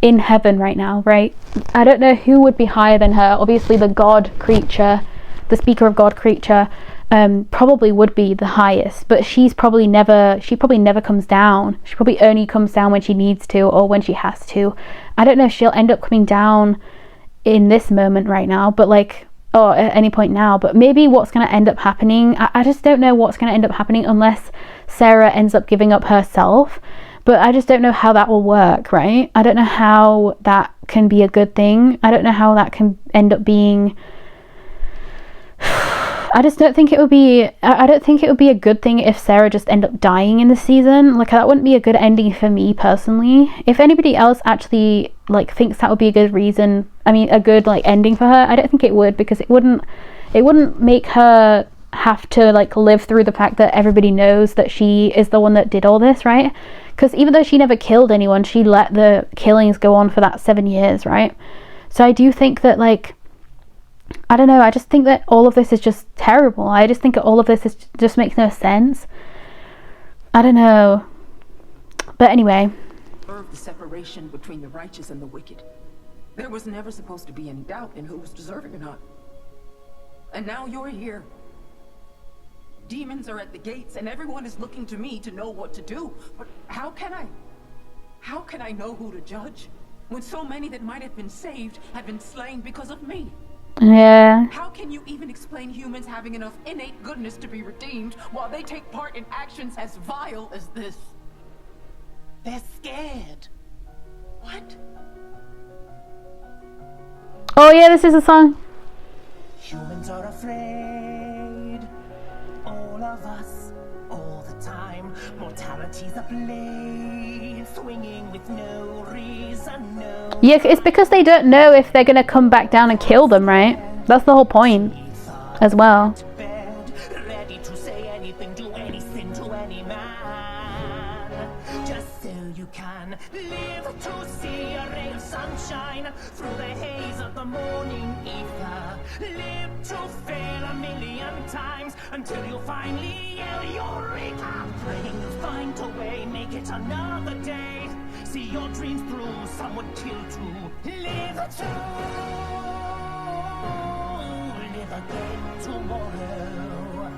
in heaven right now, right? I don't know who would be higher than her. Obviously the God creature, the speaker of God creature, probably would be the highest, but she probably never comes down. She probably only comes down when she needs to or when she has to. I don't know if she'll end up coming down in this moment right now, but like, or at any point now, but maybe what's going to end up happening, I just don't know what's going to end up happening unless Sarah ends up giving up herself. But I just don't know how that will work, right? I don't know how that can be a good thing. I don't know how that can end up being... I just don't think it would be... I don't think it would be a good thing if Sarah just ended up dying in the season. Like, that wouldn't be a good ending for me, personally. If anybody else actually, like, thinks that would be a good reason... I mean, a good, like, ending for her, I don't think it would, because it wouldn't make her have to, like, live through the fact that everybody knows that she is the one that did all this, right? Because even though she never killed anyone, she let the killings go on for that 7 years, right? So I do think that, like, I don't know, I just think that all of this is just terrible. I just think all of this just makes no sense. I don't know. But anyway. The separation between the righteous and the wicked. There was never supposed to be any doubt in who was deserving or not. And now you're here. Demons are at the gates, and everyone is looking to me to know what to do. But how can I know who to judge when so many that might have been saved have been slain because of me? Yeah. How can you even explain humans having enough innate goodness to be redeemed while they take part in actions as vile as this? They're scared. What? Oh yeah, this is a song. Humans are afraid. All of us, all the time. Mortality's a blade, swinging with no reason, no. Yeah, it's because they don't know if they're gonna come back down and kill them, right? That's the whole point, as well. Ready to say anything, do any sin to any man, just so you can live to see a ray of sunshine through the haze of the morning ether. Live to fail a million times until you finally yell Eureka! Praying you'll find a way, make it another day. See your dreams through, some would kill to live to live again tomorrow.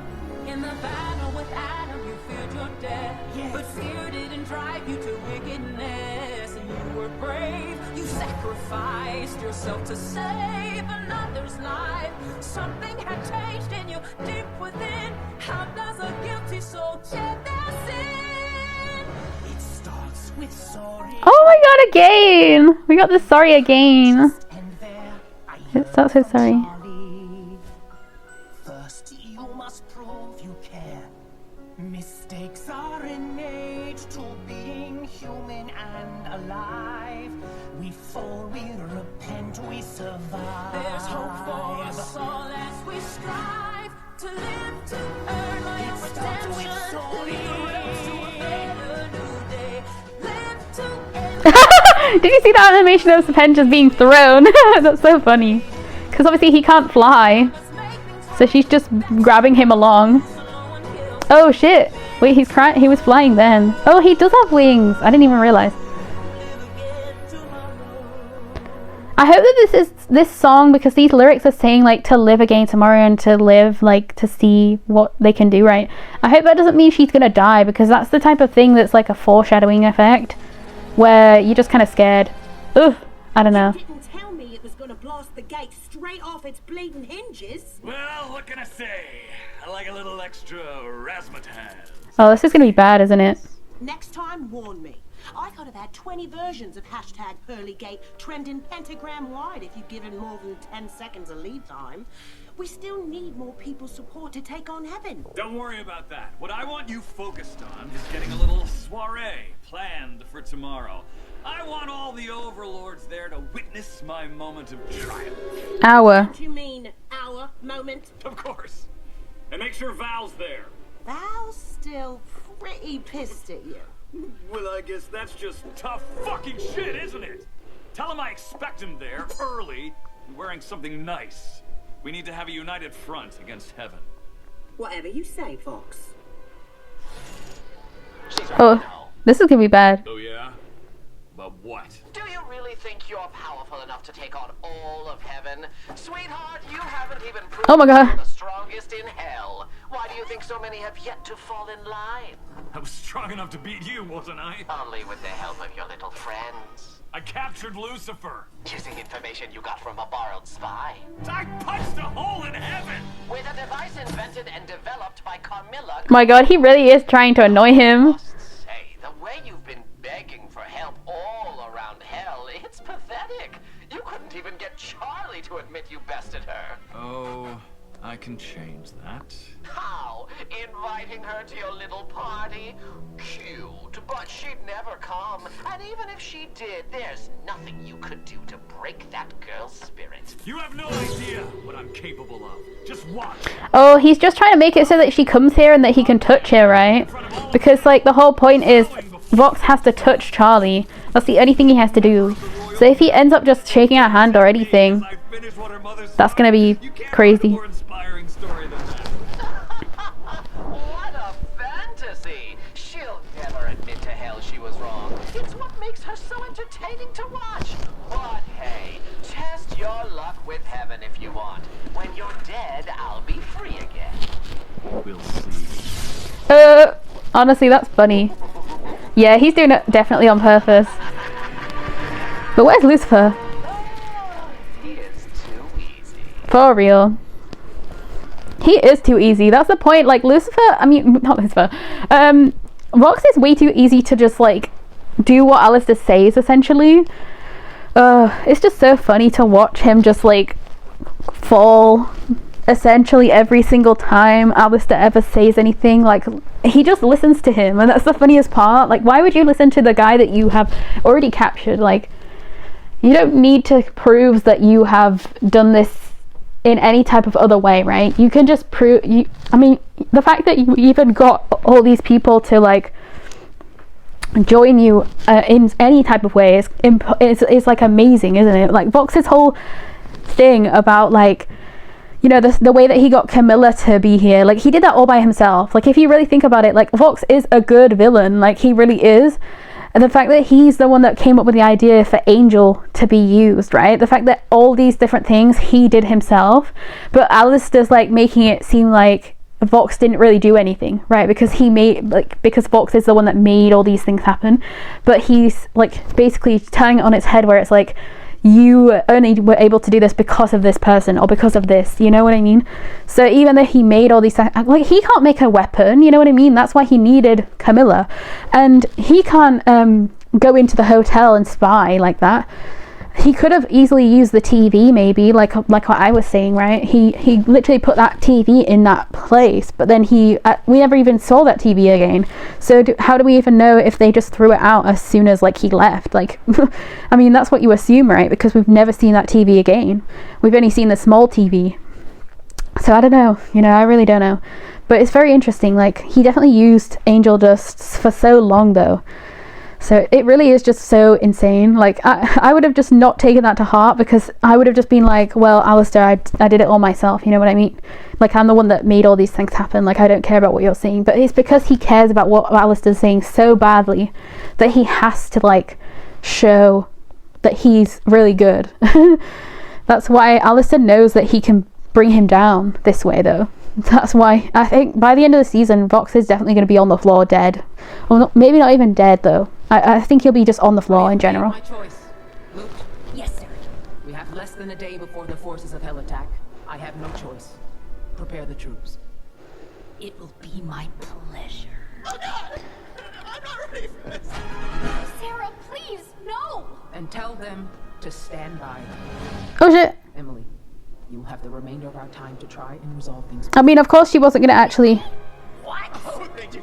In the battle with Adam, you feared your death, yes. But fear didn't drive you to wickedness. And you were brave, you sacrificed yourself to save another's life. Something had changed in you, deep within. How does a guilty soul shed their sin? It starts with sorry. Oh my god, again! We got the sorry again. It starts with sorry. First, you must prove you care. Mistakes are innate to being human and alive. We fall, we repent, we survive. There's hope for us all as we strive to live to earn my own redemption. Lead the road to a better new day. Live to end. Did you see that animation of Serpentius being thrown? That's so funny. Because obviously he can't fly. So she's just grabbing him along. Oh shit. Wait, he's crying. He was flying then. Oh, he does have wings. I didn't even realize. I hope that this song, because these lyrics are saying like to live again tomorrow and to live, like to see what they can do, right? I hope that doesn't mean she's gonna die, because that's the type of thing that's like a foreshadowing effect where you're just kind of scared. Ugh, I don't know. You didn't tell me it was gonna blast the gate straight off its bleeding hinges. Well, what can I say? I like a little extra razzmatazz. Oh, this is gonna be bad, isn't it? Next time, warn me. I could have had 20 versions of hashtag Pearlygate trending pentagram wide if you'd given more than 10 seconds of lead time. We still need more people's support to take on heaven. Don't worry about that. What I want you focused on is getting a little soiree planned for tomorrow. I want all the overlords there to witness my moment of triumph. Our. What do you mean, our moment? Of course. And make sure Val's there. Val's still pretty pissed at you. Well, I guess that's just tough fucking shit, isn't it? Tell him I expect him there, early, and wearing something nice. We need to have a united front against heaven. Whatever you say, Fox. Oh, this is gonna be bad. Oh yeah? But what? Do you really think you're powerful enough to take on all of heaven? Sweetheart, you haven't even proven Oh my God. you're the strongest in hell. Why do you think so many have yet to fall in line? I was strong enough to beat you, wasn't I? Only with the help of your little friends. I captured Lucifer. Using information you got from a borrowed spy. I punched a hole in heaven! With a device invented and developed by Carmilla. My God, he really is trying to annoy him. Say, the way you've been begging for help all around hell, it's pathetic. You couldn't even get Charlie to admit you bested her. Oh, I can change that. How? Inviting her to your little party? Cute, but she'd never come. And even if she did, there's nothing you could do to break that girl's spirit. You have no idea what I'm capable of. Just watch. Oh, he's just trying to make it so that she comes here and that he can touch her, right? Because, like, the whole point is Vox has to touch Charlie. That's the only thing he has to do. So if he ends up just shaking her hand or anything, that's gonna be crazy. What a fantasy! She'll never admit to hell she was wrong. It's what makes her so entertaining to watch. But hey, test your luck with heaven if you want. When you're dead, I'll be free again. We'll see. Honestly, that's funny. Yeah, he's doing it definitely on purpose. But where's Lucifer? He is too easy. For real. He is too easy. That's the point. Like, Lucifer, I mean, not Lucifer. Vox is way too easy to just, like, do what Alistair says, essentially. It's just so funny to watch him just, like, fall, essentially, every single time Alistair ever says anything. Like, he just listens to him, and that's the funniest part. Like, why would you listen to the guy that you have already captured? Like, you don't need to prove that you have done this in any type of other way, right? You can just prove I mean, the fact that you even got all these people to, like, join you in any type of way is like amazing, isn't it? Like, Vox's whole thing about, like, you know, the way that he got Camilla to be here, like, he did that all by himself. Like, if you really think about it, like, Vox is a good villain, like, he really is. And the fact that he's the one that came up with the idea for Angel to be used, right? The fact that all these different things he did himself, but Alistair's, like, making it seem like Vox didn't really do anything, right? Because because Vox is the one that made all these things happen. But he's, like, basically turning it on its head, where it's like, you only were able to do this because of this person or because of this, you know what I mean? So even though he made all these, like, he can't make a weapon, you know what I mean? That's why he needed Camilla, and he can't go into the hotel and spy like that. He could have easily used the TV, maybe, like what I was saying, right? He literally put that TV in that place, but then we never even saw that TV again. So how do we even know if they just threw it out as soon as, like, he left? Like, I mean, that's what you assume, right? Because we've never seen that TV again. We've only seen the small TV. So I don't know, you know, I really don't know. But it's very interesting. Like, he definitely used angel dust for so long, though. So it really is just so insane. Like, I would have just not taken that to heart, because I would have just been like, well, Alistair, I did it all myself, you know what I mean? Like, I'm the one that made all these things happen. Like, I don't care about what you're saying. But it's because he cares about what Alistair's saying so badly that he has to, like, show that he's really good. That's why Alistair knows that he can bring him down this way, though. That's why I think by the end of the season, Vox is definitely going to be on the floor dead. Well, maybe not even dead, though. I think he'll be just on the floor in general. My choice. Luke? Yes, sir. We have less than a day before the forces of hell attack. I have no choice. Prepare the troops. It will be my pleasure. I'm not ready for this. Sarah, please, no! And tell them to stand by. Oh shit. Emily, you'll have the remainder of our time to try and resolve things. I mean, of course she wasn't gonna actually. What? Oh, thank you.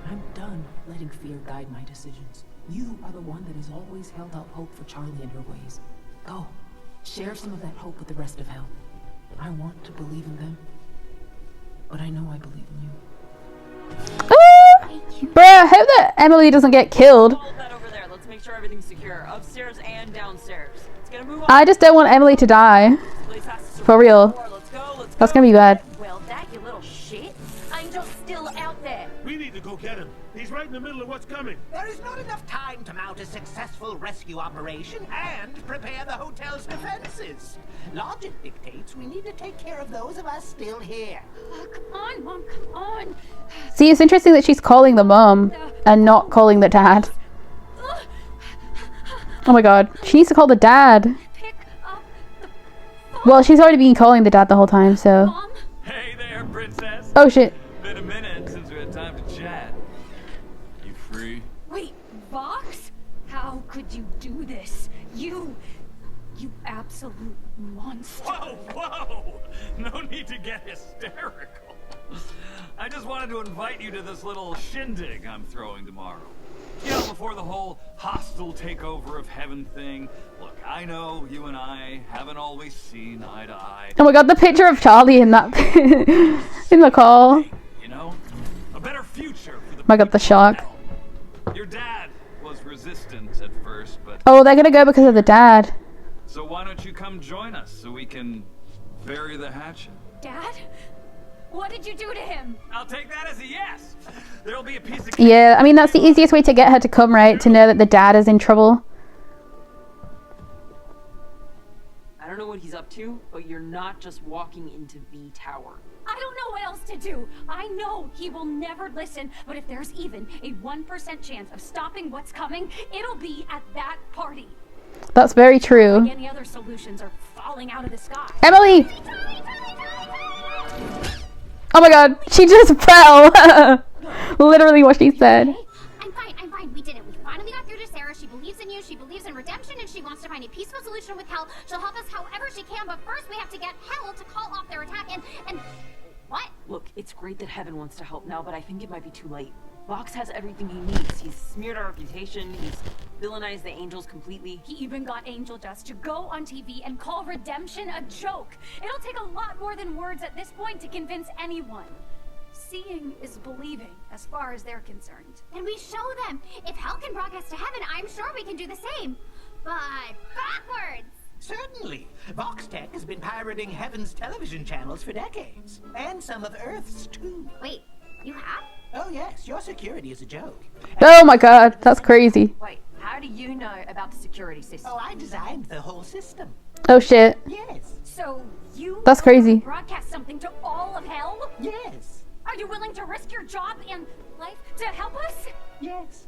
I'm done letting fear guide my decisions. You are the one that has always held out hope for Charlie and her ways. Go, share some of that hope with the rest of Hell. I want to believe in them, but I know I believe in you. Bruh, I hope that Emily doesn't get killed. Hold that over there. Let's make sure everything's secure, upstairs and downstairs. It's gonna move on. I just don't want Emily to die. Place has to For real. Let's go. That's gonna be bad. Well, that, you little shit. Angel's still out there. We need to go get him. He's right in the middle of what's coming. There is not enough time to mount a successful rescue operation and prepare the hotel's defenses. Logic dictates we need to take care of those of us still here. Oh, come on, Mom, come on. See, it's interesting that she's calling the mom and not calling the dad. Oh my god, she needs to call the dad. Pick up the phone. Well, she's already been calling the dad the whole time, so. Mom? Hey there, princess. Oh shit. Been a minute since we had time to chat. You free? Wait, Vox? How could you do this? You absolute monster. Whoa! No need to get hysterical. I just wanted to invite you to this little shindig I'm throwing tomorrow. You know, before the whole hostile takeover of heaven thing. Look, I know you and I haven't always seen eye to eye. Oh my god, the picture of Charlie in that in the call. You know, a better future for the My god, the shock. Your dad was resistant at first, but Oh, they're gonna go because of the dad. so why don't you come join us so we can bury the hatchet? Dad? What did you do to him? I'll take that as a yes. There'll be a piece of Yeah, I mean, that's the easiest way to get her to come, right? To know that the dad is in trouble. I don't know what he's up to, but you're not just walking into V Tower. I don't know what else to do. I know he will never listen, but if there's even a 1% chance of stopping what's coming, it'll be at that party. That's very true. Like any other solutions are falling out of the sky. Emily! Oh my god, she just fell. Literally what she said. I'm fine. We did it. We finally got through to Sarah. She believes in you. She believes in redemption, and she wants to find a peaceful solution with Hell. She'll help us however she can, but first we have to get Hell to call off their attack and... What? Look, it's great that Heaven wants to help now, but I think it might be too late. Vox has everything he needs. He's smeared our reputation, he's villainized the angels completely. He even got Angel Dust to go on TV and call redemption a joke. It'll take a lot more than words at this point to convince anyone. Seeing is believing, as far as they're concerned. And we show them. If Hell can broadcast to Heaven, I'm sure we can do the same. But backwards! Certainly. VoxTech has been pirating Heaven's television channels for decades. And some of Earth's, too. Wait, you have? Oh, yes. Your security is a joke. Oh my god, that's crazy. Wait, how do you know about the security system? Oh, I designed the whole system. Oh shit. Yes. So you That's crazy. broadcast something to all of Hell? Yes. Are you willing to risk your job and life to help us? Yes.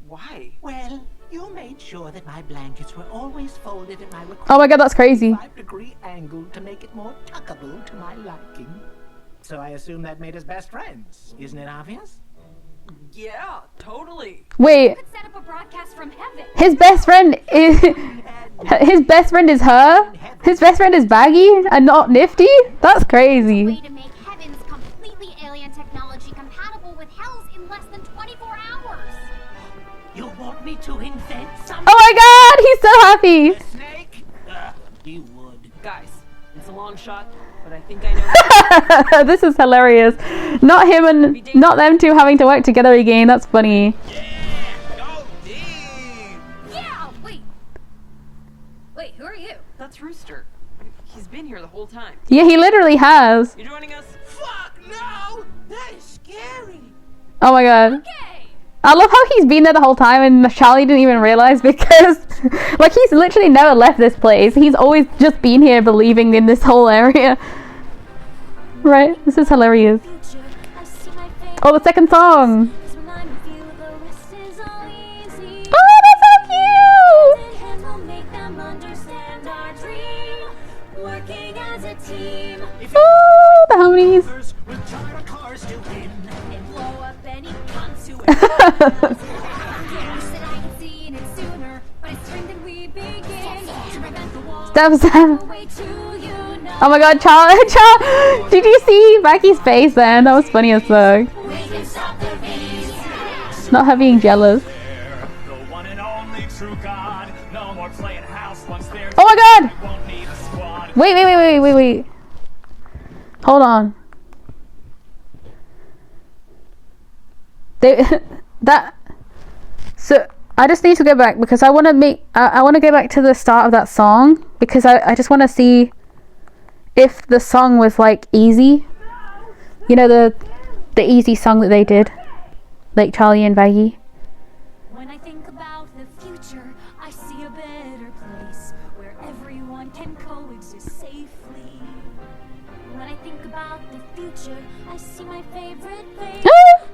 Why? Well, you made sure that my blankets were always folded at my request. Oh my god, that's crazy. 5-degree angle to make it more tuckable to my liking. So I assume that made us best friends. Isn't it obvious? Yeah, totally. Wait, Could set up a broadcast from Heaven. his best friend is his best friend is her? His best friend is Baggy and not Nifty? That's crazy. Way to make Heaven's completely alien technology compatible with Hell's in less than 24 hours. You want me to invent something? Oh my god, he's so happy. Snake? You would. Guys, it's a long shot, but I think I know. This is hilarious. Not him and not them two having to work together again. That's funny. Yeah, wait, who are you? That's Rooster. He's been here the whole time. Yeah, he literally has. You joining us? Fuck no! That is scary. Oh my god. Okay. I love how he's been there the whole time and Charlie didn't even realize because like he's literally never left this place. He's always just been here believing in this whole area. Right? This is hilarious. Oh, the second song. Oh, that's so cute! Oh, the homies. Stop. Oh my god, Charles. Did you see Becky's face then? That was funny as fuck. Not her being jealous. Oh my god! Wait. Hold on. So I just need to go back because I want to I want to go back to the start of that song because I just want to see if the song was like easy. You know, the easy song that they did, like Charlie and Vaggie. When I think about the future, I see a better place where everyone can coexist safely. When I think about the future, I see my favorite place.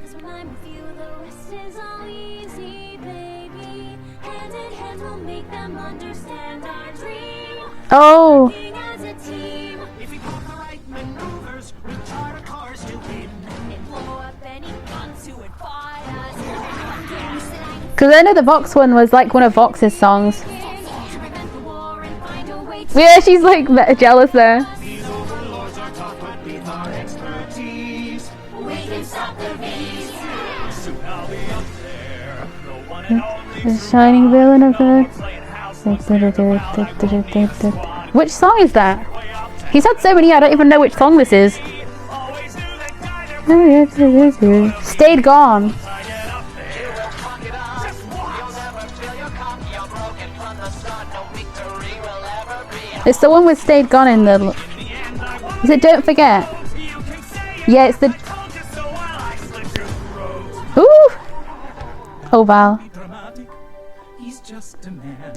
Cause when I'm with you, the rest is all easy, baby. Hand in hand, we'll make them understand our dream. Oh. Working as a team. If we put the right maneuvers, retard our cars to win. And blow up any guns who would fight us. Because I know the Vox one was like one of Vox's songs. Yeah, she's like jealous there. The shining villain of the... Which song is that? He's had so many, I don't even know which song this is. Stayed Gone. It's the one with Stayed Gone in the... Is it Don't Forget? Yeah, it's the... Ooh! Oh, Val.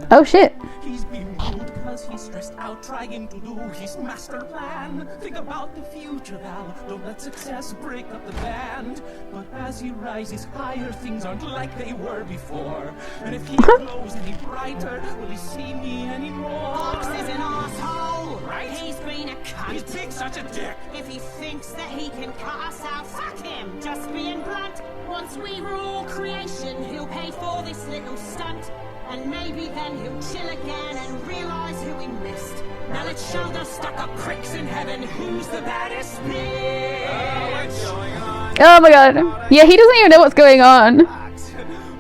Oh, shit. He's being rude because he's stressed out trying to do his master plan. Think about the future, Val. Don't let success break up the band. But as he rises higher, things aren't like they were before. And if he glows any brighter, will he see me anymore? Fox is an asshole, right? He's been a cunt. He's being such a dick. If he thinks that he can cut us out, fuck him. Just being blunt. Once we rule creation, he'll pay for this little stunt. And maybe then he'll chill again and realize who he missed. Now let's show those stuck-up pricks in heaven who's the baddest bitch. Oh my god. Yeah, he doesn't even know what's going on.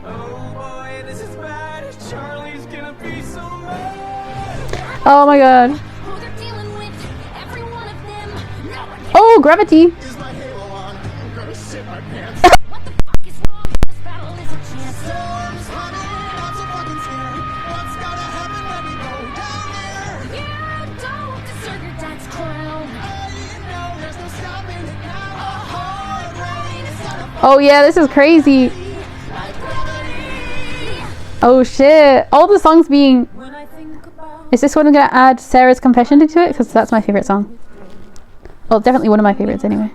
Oh boy, this is bad. Charlie's gonna be so mad. Oh my god. Oh, gravity. Oh yeah, this is crazy. Oh shit. All the songs being... Is this one gonna add Sarah's Confession into it? Because that's my favourite song. Well, definitely one of my favourites anyway.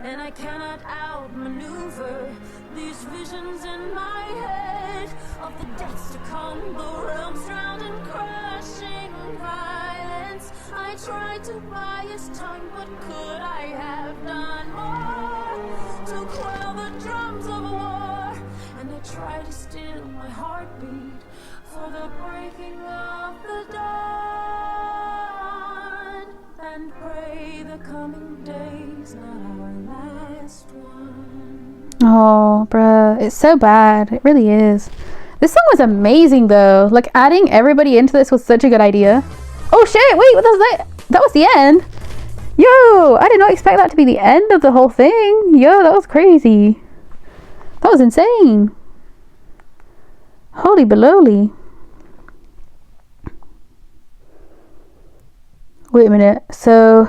And I cannot outmaneuver these visions in my head of the deaths to come, the realms drowned in crushing violence. I tried to buy his time, but could I have done more to quell the drums of war? And I tried to still my heartbeat for the breaking of the dawn, and pray the coming days not our last one. Oh, bruh. It's so bad. It really is. This song was amazing, though. Like, adding everybody into this was such a good idea. Oh, shit. Wait, what was that? That was the end? Yo, I did not expect that to be the end of the whole thing. Yo, that was crazy. That was insane. Holy baloney. Wait a minute. So...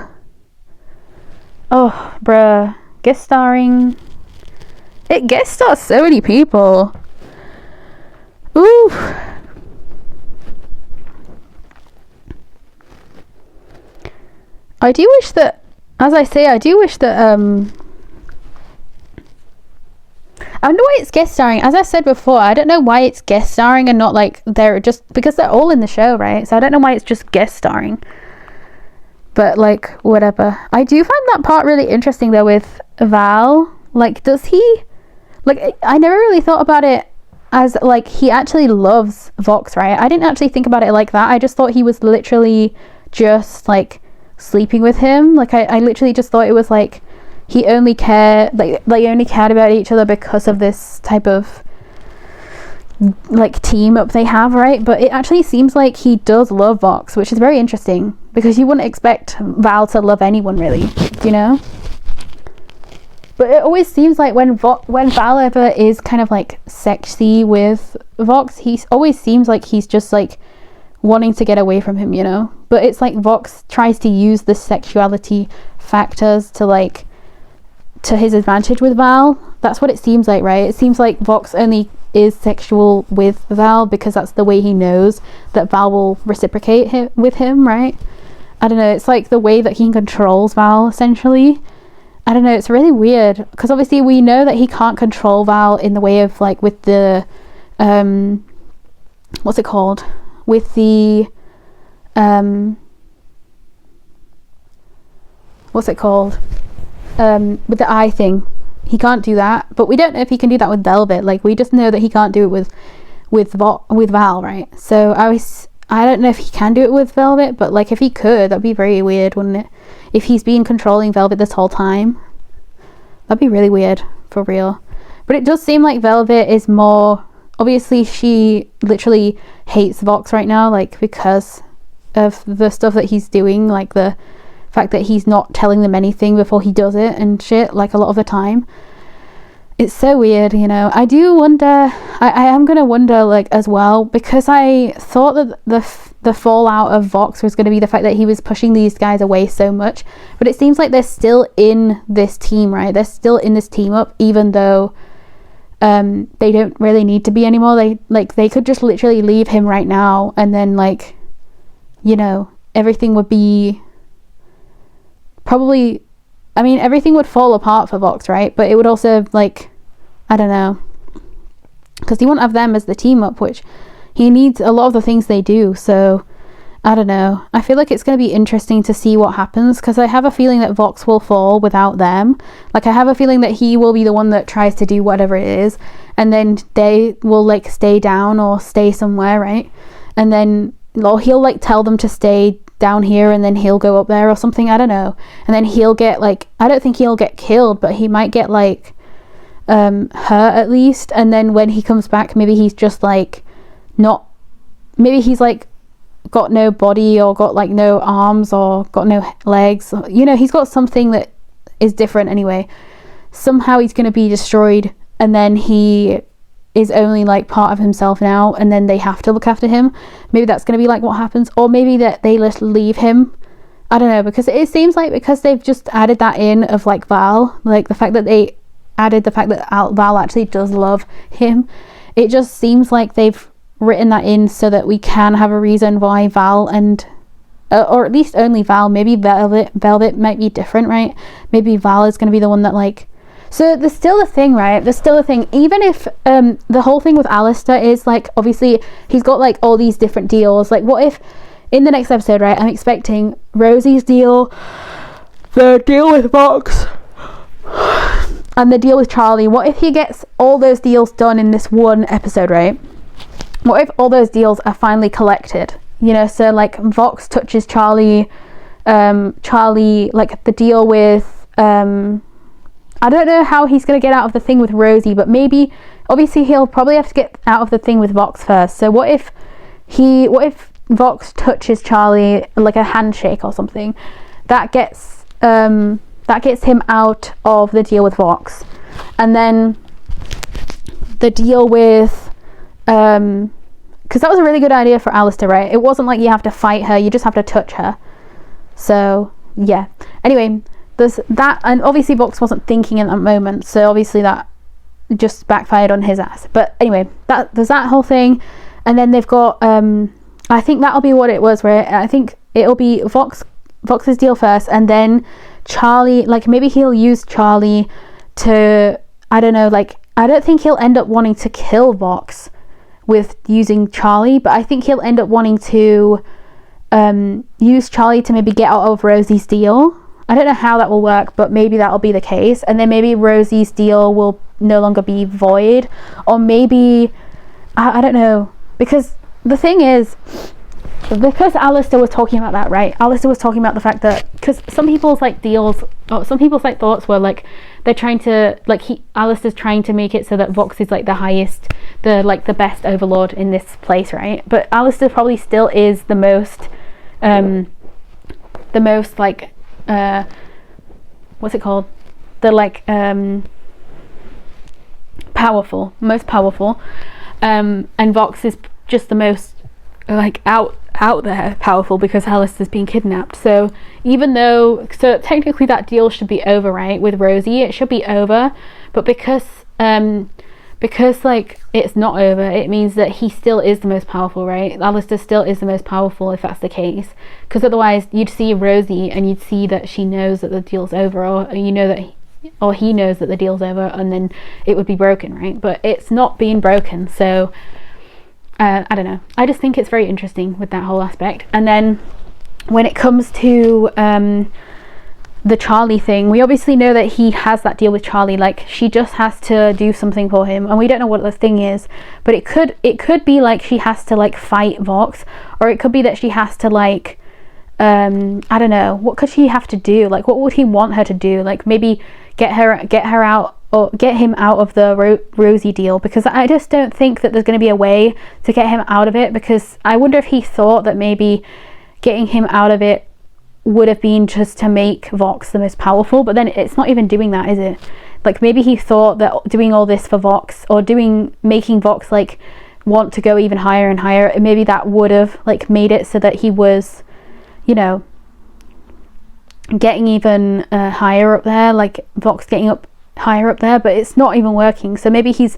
Oh, bruh. Guest starring... It guest stars so many people. Ooh. I do wish that... As I say, I do wish that... I wonder why it's guest starring. As I said before, I don't know why it's guest starring and not like they're just... Because they're all in the show, right? So I don't know why it's just guest starring. But like, whatever. I do find that part really interesting though with Val? Like, does he, like, I never really thought about it as, like, he actually loves Vox, right? I didn't actually think about it like that. I just thought he was literally just, like, sleeping with him. Like, I literally just thought it was, like, he only cared, like, they only cared about each other because of this type of, like, team up they have, right? But it actually seems like he does love Vox, which is very interesting, because you wouldn't expect Val to love anyone, really, you know? But it always seems like when Val ever is kind of, like, sexy with Vox, he always seems like he's just, like, wanting to get away from him, you know? But it's like Vox tries to use the sexuality factors to, like, to his advantage with Val. That's what it seems like, right? It seems like Vox only is sexual with Val because that's the way he knows that Val will reciprocate with him, right? I don't know, it's like the way that he controls Val, essentially. I don't know, it's really weird, because obviously we know that he can't control Val in the way of, like, with the, what's it called? With the, what's it called? With the eye thing. He can't do that, but we don't know if he can do that with Velvet. Like, we just know that he can't do it with Val, right? So I don't know if he can do it with Velvet, but, like, if he could, that'd be very weird, wouldn't it? If he's been controlling Velvet this whole time, that'd be really weird, for real. But it does seem like Velvet is more, obviously she literally hates Vox right now, like, because of the stuff that he's doing, like the fact that he's not telling them anything before he does it and shit, like, a lot of the time. It's so weird, you know. I do wonder, I am going to wonder, like, as well, because I thought that the fallout of Vox was going to be the fact that he was pushing these guys away so much, but it seems like they're still in this team, right? They're still in this team up, even though they don't really need to be anymore. They could just literally leave him right now, and then, like, you know, everything would be probably, I mean, everything would fall apart for Vox, right? But it would also, like, I don't know, because he won't have them as the team up, which he needs a lot of the things they do. So I don't know, I feel like it's going to be interesting to see what happens, because I have a feeling that Vox will fall without them. Like, I have a feeling that he will be the one that tries to do whatever it is, and then they will, like, stay down or stay somewhere, right? And then, or he'll, like, tell them to stay down here, and then he'll go up there or something, I don't know. And then he'll get, like, I don't think he'll get killed, but he might get, like, hurt at least. And then when he comes back, maybe he's just, like, not, maybe he's, like, got no body, or got, like, no arms, or got no legs, you know, he's got something that is different anyway. Somehow he's going to be destroyed, and then he is only, like, part of himself now, and then they have to look after him. Maybe that's going to be, like, what happens. Or maybe that they just leave him. I don't know, because it seems like, because they've just added that in of, like, Val, like, the fact that they added the fact that Val actually does love him, it just seems like they've written that in so that we can have a reason why Val and or at least only Val, maybe Velvet might be different, right? Maybe Val is going to be the one that, like, so there's still a thing, right? There's still a thing, even if the whole thing with Alistair is, like, obviously he's got, like, all these different deals. Like, what if in the next episode, right, I'm expecting Rosie's deal, the deal with Vox, and the deal with Charlie. What if he gets all those deals done in this one episode, right? What if all those deals are finally collected? You know, so, like, Vox touches Charlie, Charlie, like, the deal with, I don't know how he's going to get out of the thing with Rosie, but maybe, obviously he'll probably have to get out of the thing with Vox first. So what if Vox touches Charlie, like a handshake or something, that gets him out of the deal with Vox. And then the deal with, because that was a really good idea for Alistair, right? It wasn't like you have to fight her, you just have to touch her. So yeah, anyway, there's that, and obviously Vox wasn't thinking in that moment, so obviously that just backfired on his ass. But anyway, there's that whole thing. And then they've got I think that'll be what it was, right? I think it'll be Vox's deal first, and then Charlie, like, maybe he'll use Charlie to, I don't know, like, I don't think he'll end up wanting to kill Vox with using Charlie, but I think he'll end up wanting to use Charlie to maybe get out of Rosie's deal. I don't know how that will work, but maybe that'll be the case. And then maybe Rosie's deal will no longer be void, or maybe I don't know, because the thing is, because Alistair was talking about that, right? Alistair was talking about the fact that, because some people's like deals, or some people's like thoughts were like, they're trying to, like, Alistair's trying to make it so that Vox is like the highest, the best overlord in this place, right? But Alistair probably still is the most like, what's it called? The like, most powerful. And Vox is just the most like out there powerful because Alistair's been kidnapped. So even though, so technically that deal should be over, right, with Rosie, it should be over, but because like it's not over, it means that he still is the most powerful, right? Alistair still is the most powerful if that's the case, because otherwise you'd see Rosie and you'd see that she knows that the deal's over, or you know that he knows that the deal's over, and then it would be broken, right? But it's not being broken, so I don't know. I just think it's very interesting with that whole aspect. And then when it comes to the Charlie thing, we obviously know that he has that deal with Charlie, like she just has to do something for him, and we don't know what the thing is, but it could be like she has to like fight Vox, or it could be that she has to like I don't know, what could she have to do, like what would he want her to do, like maybe get her out, or get him out of the Rosie deal, because I just don't think that there's going to be a way to get him out of it, because I wonder if he thought that maybe getting him out of it would have been just to make Vox the most powerful, but then it's not even doing that, is it? Like maybe he thought that doing all this for Vox, or making Vox like want to go even higher and higher, and maybe that would have like made it so that he was, you know, getting even higher up there, like Vox getting up higher up there, but it's not even working. So maybe he's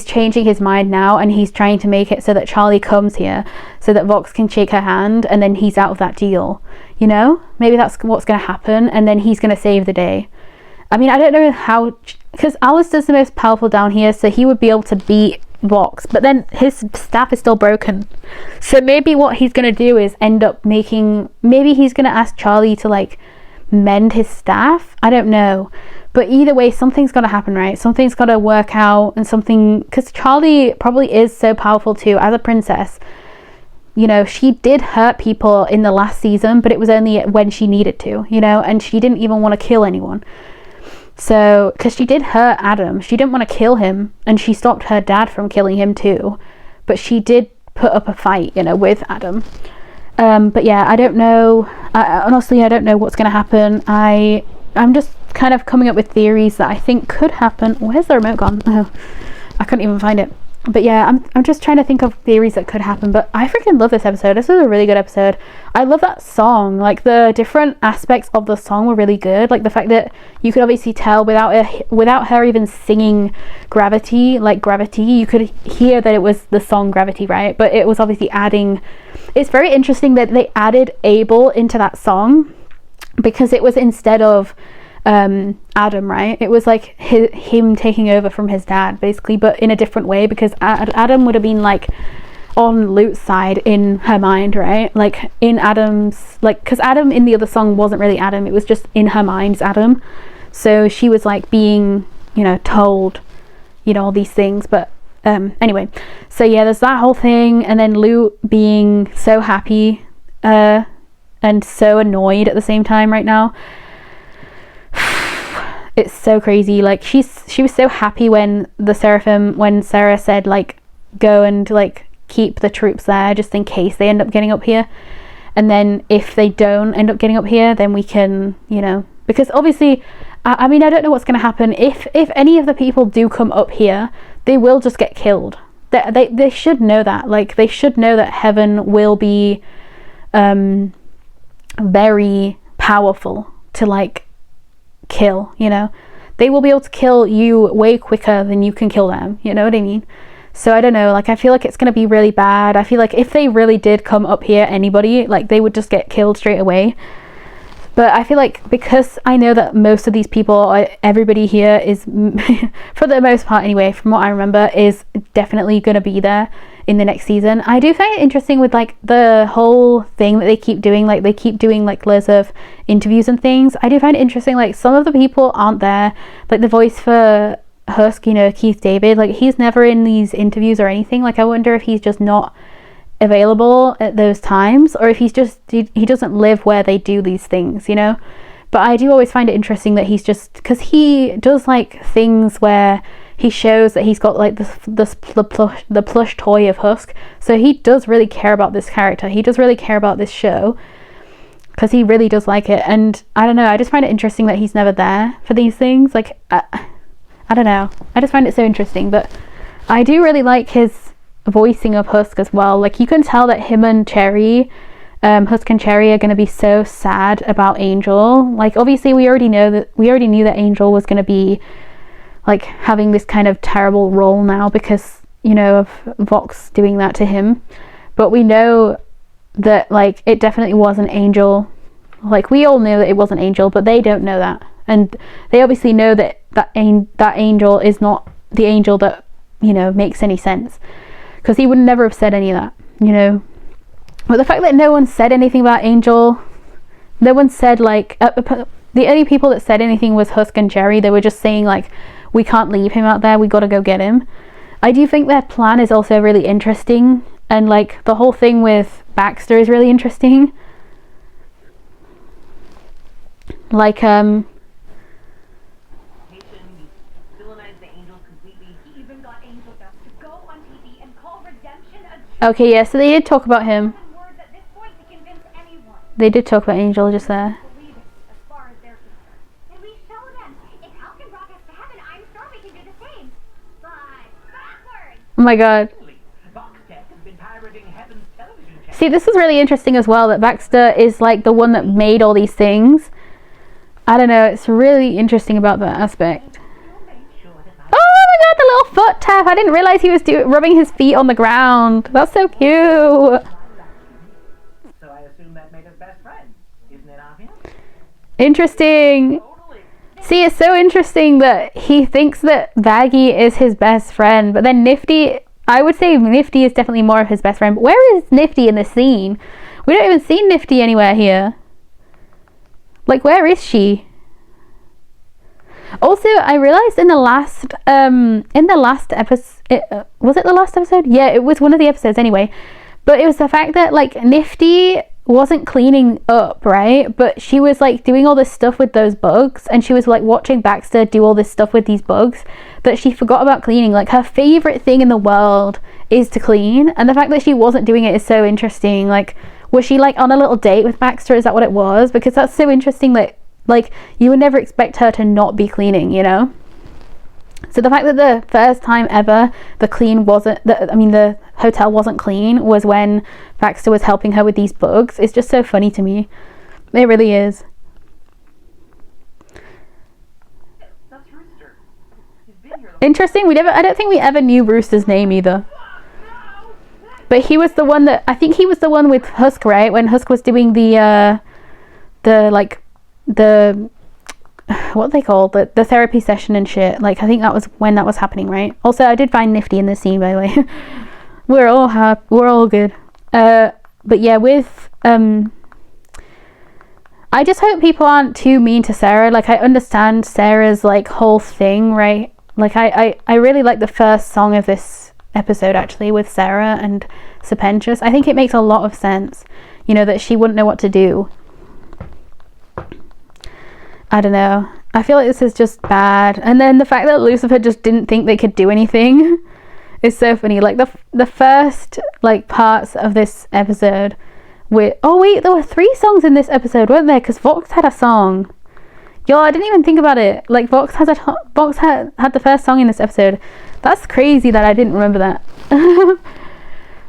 changing his mind now, and he's trying to make it so that Charlie comes here so that Vox can shake her hand, and then he's out of that deal, you know? Maybe that's what's going to happen, and then he's going to save the day. I mean, I don't know how, because Alistair's the most powerful down here, so he would be able to beat Vox, but then his staff is still broken. So maybe what he's going to do is end up maybe he's going to ask Charlie to like mend his staff. I don't know, but either way something's got to happen, right? Something's got to work out, and something, because Charlie probably is so powerful too as a princess, you know. She did hurt people in the last season, but it was only when she needed to, you know, and she didn't even want to kill anyone. So, because she did hurt Adam, she didn't want to kill him, and she stopped her dad from killing him too, but she did put up a fight, you know, with Adam. But yeah, I don't know. Honestly, I don't know what's going to happen. I'm just kind of coming up with theories that I think could happen. Where's the remote gone? Oh, I couldn't even find it. But yeah, I'm just trying to think of theories that could happen. But I freaking love this episode. This was a really good episode. I love that song. Like the different aspects of the song were really good. Like the fact that you could obviously tell without her even singing Gravity, you could hear that it was the song Gravity, right? But it was obviously adding. It's very interesting that they added Abel into that song, because it was instead of Adam, right? It was like him taking over from his dad basically, but in a different way, because Adam would have been like on Lute's side in her mind, right? Like in Adam's, like, because Adam in the other song wasn't really Adam, it was just in her mind's Adam, so she was like being, you know, told, you know, all these things. But anyway, so yeah, there's that whole thing, and then Lute being so happy and so annoyed at the same time right now. It's so crazy. Like she was so happy when Sarah said like go and like keep the troops there just in case they end up getting up here, and then if they don't end up getting up here, then we can, you know, because obviously I mean, I don't know what's going to happen if any of the people do come up here. They will just get killed. They should know that. Like they should know that heaven will be very powerful to like kill, you know. They will be able to kill you way quicker than you can kill them, you know what I mean? So I don't know, like I feel like it's going to be really bad. I feel like if they really did come up here, anybody, like they would just get killed straight away. But I feel like, because I know that most of these people, everybody here is for the most part anyway, from what I remember, is definitely going to be there in the next season. I do find it interesting with like the whole thing that they keep doing, like they keep doing like loads of interviews and things. I do find it interesting, like some of the people aren't there, like the voice for Husk, you know, Keith David, like he's never in these interviews or anything. Like I wonder if he's just not available at those times, or if he's just he doesn't live where they do these things, you know. But I do always find it interesting that he's just, because he does like things where he shows that he's got like the plush toy of Husk, so he does really care about this character, he does really care about this show, because he really does like it. And I don't know, I just find it interesting that he's never there for these things. Like I don't know, I just find it so interesting. But I do really like his voicing of Husk as well. Like you can tell that him and Cherry, Husk and Cherry, are going to be so sad about Angel. Like obviously we already knew that Angel was going to be like having this kind of terrible role now because, you know, of Vox doing that to him. But we know that like it definitely wasn't Angel. Like we all knew that it wasn't Angel, but they don't know that, and they obviously know that Angel is not the Angel that, you know, makes any sense, because he would never have said any of that, you know. But the fact that no one said anything about Angel, no one said like the only people that said anything was Husk and Cherry. They were just saying like, we can't leave him out there, we gotta go get him. I do think their plan is also really interesting, and like the whole thing with Baxter is really interesting. Like okay, yeah, so they did talk about him. They did talk about Angel just there. Oh my god. See, this is really interesting as well, that Baxter is like the one that made all these things. I don't know, it's really interesting about that aspect. Oh my god, the little foot tap! I didn't realise he was rubbing his feet on the ground. That's so cute. So I assume that made us best friends, isn't it obvious? Interesting. See, it's so interesting that he thinks that Baggy is his best friend, but then Nifty, I would say Nifty is definitely more of his best friend. But where is Nifty in this scene? We don't even see Nifty anywhere here. Like, where is she? Also, I realized in the last episode, was it the last episode? Yeah, it was one of the episodes anyway. But it was the fact that like Nifty wasn't cleaning up, right? But she was like doing all this stuff with those bugs, and she was like watching Baxter do all this stuff with these bugs, that she forgot about cleaning. Like her favorite thing in the world is to clean, and the fact that she wasn't doing it is so interesting. Like, was she like on a little date with Baxter? Is that what it was? Because that's so interesting that like you would never expect her to not be cleaning, you know. So the fact that the first time ever the hotel wasn't clean was when Baxter was helping her with these bugs. It's just so funny to me. It really is. Interesting. I don't think we ever knew Rooster's name either. But he was the one that, I think he was the one with Husk, right? When Husk was doing the what they call the therapy session and shit. Like, I think that was when that was happening, right? Also, I did find Nifty in this scene, by the way. We're all happy, we're all good. But yeah, with I just hope people aren't too mean to Sarah. Like, I understand Sarah's like whole thing, right? Like, I really like the first song of this episode actually, with Sarah and Serpentious. I think it makes a lot of sense, you know, that she wouldn't know what to do. I don't know. I feel like this is just bad. And then the fact that Lucifer just didn't think they could do anything is so funny. Like the first like parts of this episode with, oh wait, there were 3 songs in this episode, weren't there? Because Vox had a song. Yo, I didn't even think about it. Like Vox had the first song in this episode. That's crazy that I didn't remember that.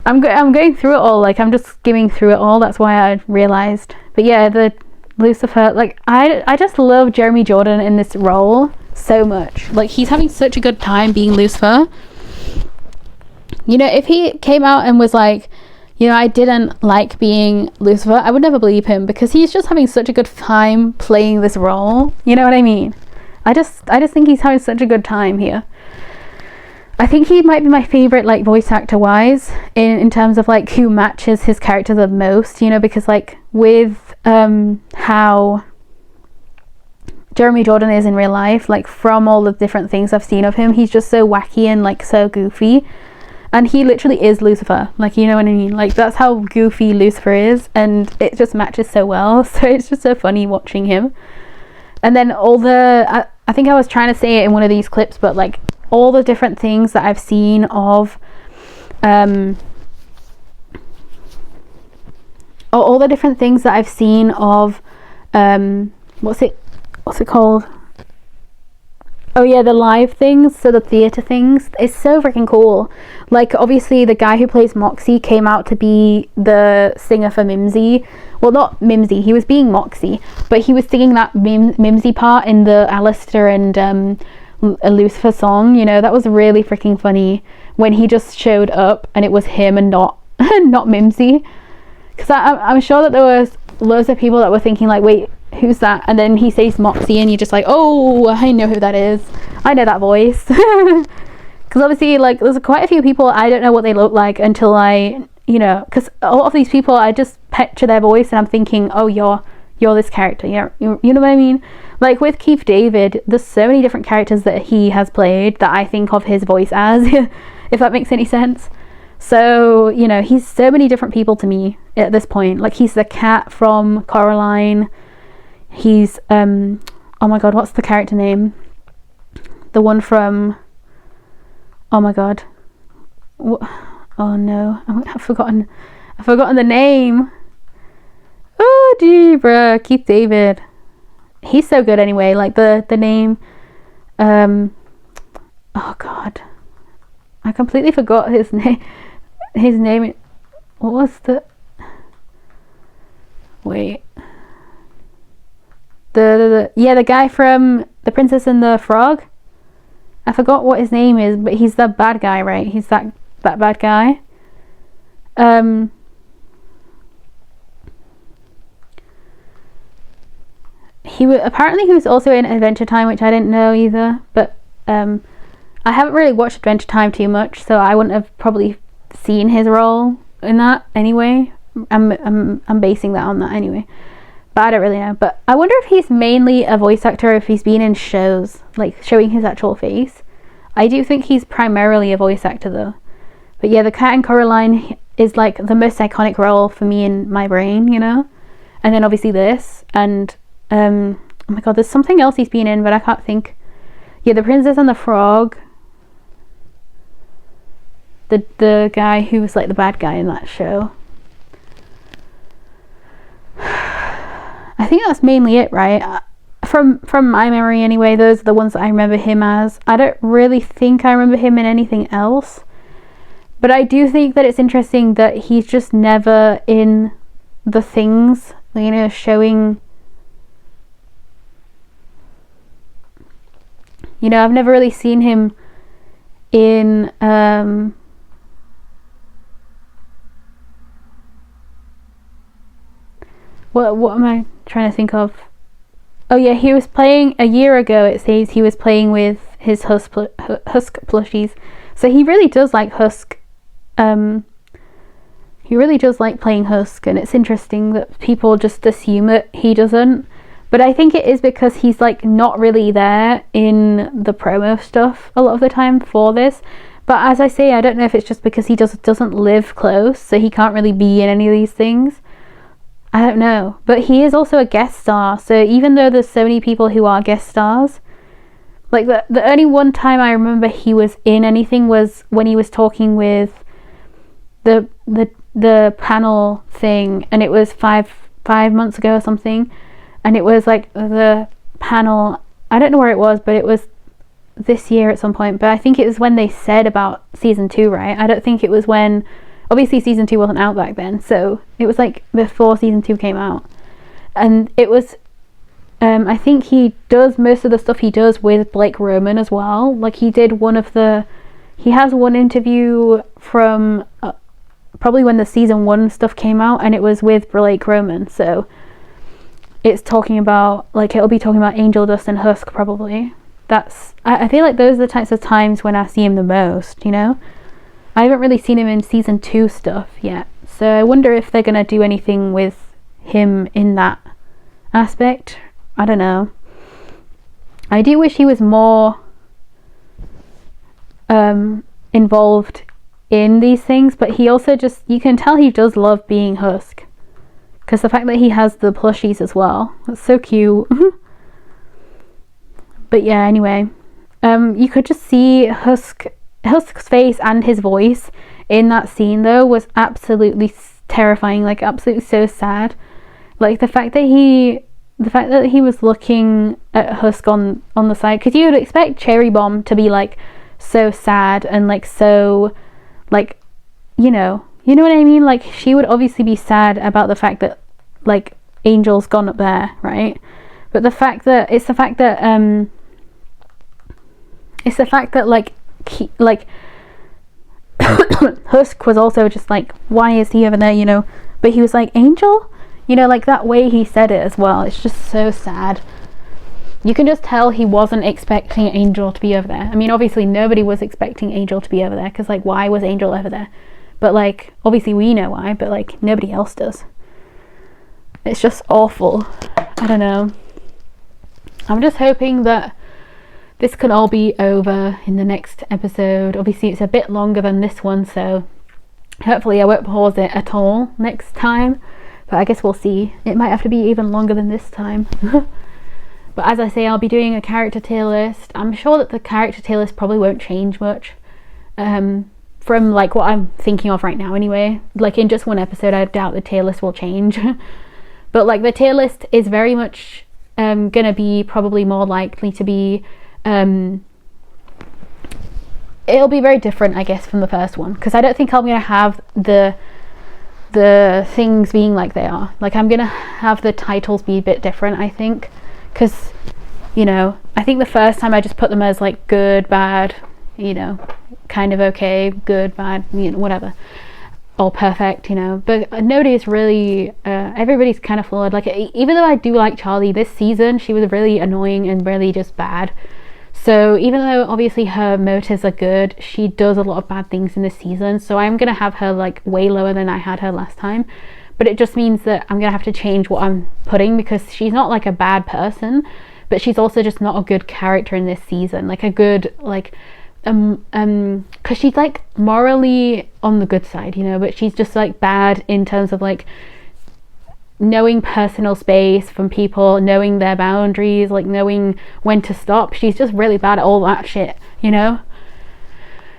I'm going through it all. Like, I'm just skimming through it all. That's why I realized. But yeah, the Lucifer, like I just love Jeremy Jordan in this role so much. Like, he's having such a good time being Lucifer. You know, if he came out and was like, you know, I didn't like being Lucifer, I would never believe him, because he's just having such a good time playing this role. You know what I mean? I just think he's having such a good time here. I think he might be my favorite, like, voice actor wise, in terms of like who matches his character the most, you know, because like with how Jeremy Jordan is in real life, like from all the different things I've seen of him, he's just so wacky and like so goofy, and he literally is Lucifer, like, you know what I mean, like that's how goofy Lucifer is, and it just matches so well. So it's just so funny watching him. And then all the I think I was trying to say it in one of these clips, but like all the different things that I've seen of all the different things that I've seen of what's it called? Oh yeah, the live things, so the theatre things. It's so freaking cool. Like, obviously the guy who plays Moxie came out to be the singer for Mimsy. Well, not Mimsy, he was being Moxie, but he was singing that Mimsy part in the Alistair and Lucifer song, you know. That was really freaking funny when he just showed up and it was him and not not Mimsy. Because I'm sure that there was loads of people that were thinking like, wait, who's that? And then he says Moxie and you're just like, oh, I know who that is. I know that voice. Because obviously, like, there's quite a few people I don't know what they look like until I, you know, because a lot of these people I just picture their voice and I'm thinking, oh, you're this character. You know what I mean? Like with Keith David, there's so many different characters that he has played that I think of his voice as, if that makes any sense. So, you know, he's so many different people to me at this point. Like, he's the cat from Coraline. He's oh my god, what's the character name? The one from, oh my god, oh no, I've forgotten the name. Oh gee, bruh, Keith David. He's so good anyway. Like the name, oh god, I completely forgot his name. His name, what was the, wait, the guy from The Princess and the Frog. I forgot what his name is, but he's the bad guy, right? He's that bad guy. He was also in Adventure Time, which I didn't know either. But I haven't really watched Adventure Time too much, so I wouldn't have probably seen his role in that anyway. I'm basing that on that anyway. But I don't really know. But I wonder if he's mainly a voice actor or if he's been in shows, like showing his actual face. I do think he's primarily a voice actor though. But yeah, the Cat in Coraline is like the most iconic role for me in my brain, you know? And then obviously this, and oh my god, there's something else he's been in, but I can't think. Yeah, The Princess and the Frog. The guy who was like the bad guy in that show. I think that's mainly it, right? From my memory anyway, those are the ones that I remember him as. I don't really think I remember him in anything else. But I do think that it's interesting that he's just never in the things, you know, showing... You know, I've never really seen him in... What am I trying to think of? Oh yeah, he was playing a year ago. It says he was playing with his Husk plushies. So he really does like Husk. He really does like playing Husk, and it's interesting that people just assume that he doesn't. But I think it is because he's like not really there in the promo stuff a lot of the time for this. But as I say, I don't know if it's just because he doesn't live close, so he can't really be in any of these things. I don't know, but he is also a guest star, so even though there's so many people who are guest stars, like the only one time I remember he was in anything was when he was talking with the panel thing, and it was five months ago or something, and it was like the panel, I don't know where it was, but it was this year at some point, but I think it was when they said about season 2, right? I don't think it was when... Obviously season 2 wasn't out back then, so it was like before season 2 came out. And it was, I think he does most of the stuff he does with Blake Roman as well. Like he has one interview from probably when the season 1 stuff came out, and it was with Blake Roman. So it's talking about, like, it'll be talking about Angel Dust and Husk probably. I feel like those are the types of times when I see him the most, you know? I haven't really seen him in season 2 stuff yet, so I wonder if they're gonna do anything with him in that aspect. I don't know. I do wish he was more involved in these things, but he also just, you can tell he does love being Husk, because the fact that he has the plushies as well, that's so cute. But yeah, anyway, you could just see Husk's face and his voice in that scene though was absolutely terrifying, like absolutely so sad. Like the fact that he was looking at Husk on the side, because you would expect Cherry Bomb to be like so sad and like so, like, you know what I mean, like she would obviously be sad about the fact that like Angel's gone up there, right? But the fact that like Husk was also just like, why is he over there, you know? But he was like, Angel, you know, like that way he said it as well, it's just so sad. You can just tell he wasn't expecting Angel to be over there. I mean, obviously nobody was expecting Angel to be over there, because like, why was Angel over there? But like, obviously we know why, but like nobody else does. It's just awful. I don't know. I'm just hoping that this can all be over in the next episode. Obviously it's a bit longer than this one, so hopefully I won't pause it at all next time, but I guess we'll see. It might have to be even longer than this time. But as I say, I'll be doing a character tier list. I'm sure that the character tier list probably won't change much from like what I'm thinking of right now anyway. Like in just one episode I doubt the tier list will change. But like the tier list is very much gonna be probably more likely to be it'll be very different, I guess, from the first one, because I don't think I'm gonna have the things being like they are. Like I'm gonna have the titles be a bit different, I think, because, you know, I think the first time I just put them as like good, bad, you know, kind of okay, good, bad, you know, whatever, or perfect, you know. But nobody's really everybody's kind of flawed. Like even though I do like Charlie, this season she was really annoying and really just bad. So even though obviously her motives are good, she does a lot of bad things in this season, so I'm gonna have her like way lower than I had her last time. But it just means that I'm gonna have to change what I'm putting, because she's not like a bad person, but she's also just not a good character in this season. Like a good, like because she's like morally on the good side, you know, but she's just like bad in terms of like knowing personal space from people, knowing their boundaries, like knowing when to stop. She's just really bad at all that shit, you know,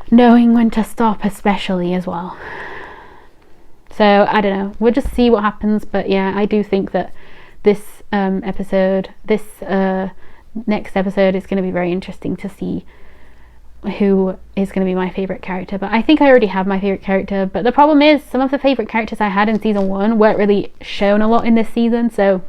knowing when to stop especially as well. So I don't know, we'll just see what happens. But yeah, I do think that this next episode is going to be very interesting to see who is going to be my favourite character. But I think I already have my favourite character, but the problem is some of the favourite characters I had in season 1 weren't really shown a lot in this season, so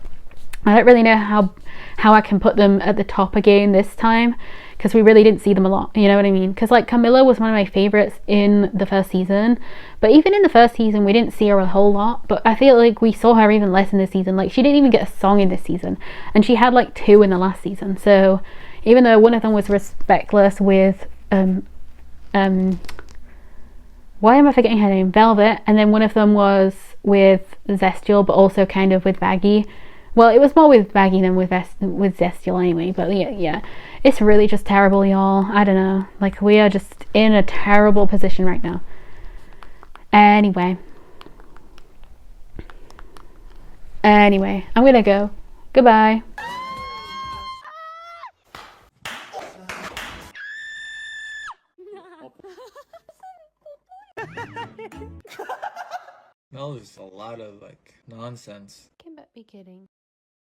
I don't really know how I can put them at the top again this time, because we really didn't see them a lot, you know what I mean? Because like Camilla was one of my favourites in the first season, but even in the first season we didn't see her a whole lot. But I feel like we saw her even less in this season. Like she didn't even get a song in this season, and she had like 2 in the last season. So even though one of them was Respectless with why am I forgetting her name? Velvet, and then one of them was with Zestial, but also kind of with Baggy. Well, it was more with Baggy than with Zestial anyway, but yeah, it's really just terrible, y'all. I don't know, like we are just in a terrible position right now. Anyway, I'm gonna go. Goodbye. That was a lot of like nonsense. Can't be kidding.